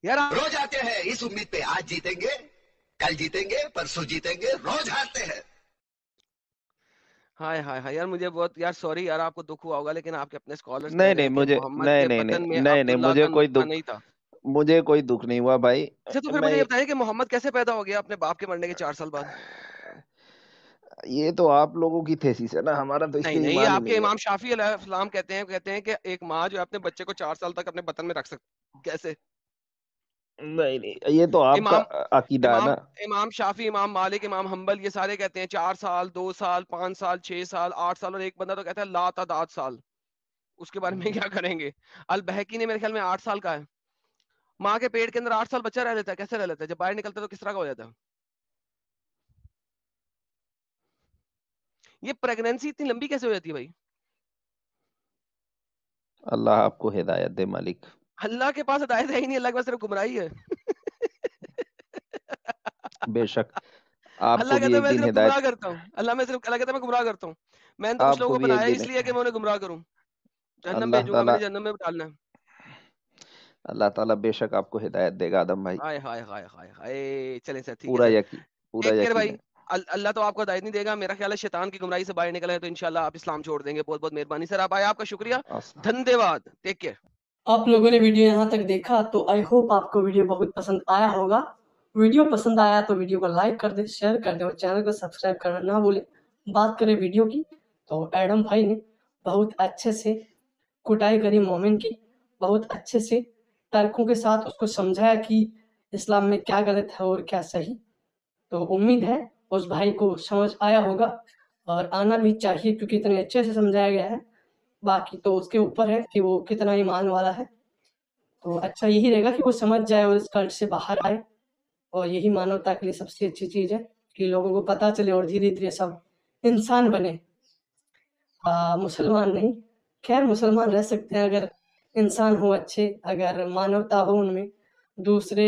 यार। रोज आते हैं इस उम्मीद पे आज जीतेंगे, कल जीतेंगे, परसों जीतेंगे, रोज हारते हैं। हाय हाय हाय यार, मुझे बहुत यार सॉरी यार, आपको दुख हुआ होगा, लेकिन आपके अपने स्कॉलर्स कह नहीं रहे नहीं हैं कि मुझे मोहम्मद नहीं के नहीं नहीं बतन में नहीं नहीं अब्दुल्ला मुझे का कोई नुतफा दुख, नहीं था। मुझे कोई दुख नहीं हुआ भाई। अच्छा, तो फिर मैं मुझे ये बताइए कि मोहम्मद कैसे पैदा हो गया अपने बाप के मरने के 4 साल बाद? ये तो आप लोगों की थेसिस है ना, हमारा तो इस नहीं पे नहीं, ये ईमान ही आपके नहीं है। इमाम शाफी अलैहिस्सलाम कहते हैं कि एक माँ जो है अपने बच्चे को 4 साल तक अपने बतन में रख सकती, कैसे? नहीं नहीं, ये तो आपका इमाम अकीदा है इमाम ना। इमाम शाफी, इमाम मालिक, इमाम हम्बल, ये सारे कहते हैं 4 साल, 2 साल, 5 साल, 6 साल, 8 साल, और एक बंदा तो कहता है लातादाद साल। उसके बारे में क्या करेंगे? अल बहकी ने मेरे ख्याल में 8 साल का है। माँ के पेट के अंदर 8 साल बच्चा रह लेता है, कैसे रह लेता है? जब बाहर निकलता है तो किस तरह का हो जाता है? ये प्रेगनेंसी इतनी लंबी कैसे हो जाती है भाई? अल्लाह आपको हिदायत दे मालिक। अल्लाह के पास हिदायत है ही नहीं, अल्लाह के पास सिर्फ गुमराही है। बेशक अल्लाह आपको भी कहता है एक मैं दिन सिर्फ गुमराह हिदायत, करता हूँ, अल्लाह कहता है मैं गुमराह करता हूँ। मैंने तो कुछ लोगों आपको को भी एक बनाया दिन इसलिए कि मैं उन्हें गुमराह करूँ, जहन्नम अल्लाह भेजूंगा, ताला, मैंने जहन्नम में डालना है। अल्लाह ताला बेशक आपको हिदायत देगा आदम भाई, हाय हाय हाय हाय हाय, चलें सर, ठीक है पूरा सर, यकीन, पूरा टेक केयर यकीन भाई। है। अल्लाह तो आपको हिदायत नहीं देगा, मेरा ख्याल है शैतान की गुमराही से बाहर निकले हैं तो इंशाल्लाह आप इस्लाम छोड़ देंगे। बहुत बहुत मेहरबानी सर, आप आए, आपका शुक्रिया, धन्यवाद, टेक केयर। आप लोगों ने वीडियो यहाँ तक देखा तो आई होप आपको वीडियो बहुत पसंद आया होगा। वीडियो पसंद आया तो वीडियो को लाइक कर दें, शेयर कर दें और चैनल को सब्सक्राइब करना ना भूलें। बात करें वीडियो की तो एडम भाई ने बहुत अच्छे से कुटाई करी मोमिन की, बहुत अच्छे से तर्कों के साथ उसको समझाया कि इस्लाम में क्या गलत है और क्या सही। तो उम्मीद है उस भाई को समझ आया होगा और आना भी चाहिए क्योंकि इतने अच्छे से समझाया गया है। बाकी तो उसके ऊपर है कि वो कितना ईमान वाला है। तो अच्छा यही रहेगा कि वो समझ जाए और इस कल्ट से बाहर आए, और यही मानवता के लिए सबसे अच्छी चीज़ है कि लोगों को पता चले और धीरे-धीरे सब इंसान बने, मुसलमान नहीं। खैर मुसलमान रह सकते हैं अगर इंसान हो अच्छे, अगर मानवता हो उनमें, दूसरे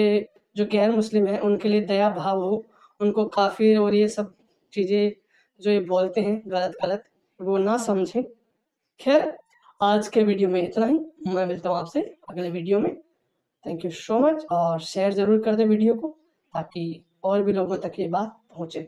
जो गैर मुस्लिम हैं उनके लिए दया भाव हो, उनको काफिर और ये सब चीज़ें जो ये बोलते हैं गलत-गलत, वो ना समझें। खैर आज के वीडियो में इतना ही, मैं मिलता हूँ आपसे अगले वीडियो में। थैंक यू सो मच और शेयर ज़रूर कर दें वीडियो को ताकि और भी लोगों तक ये बात पहुँचे।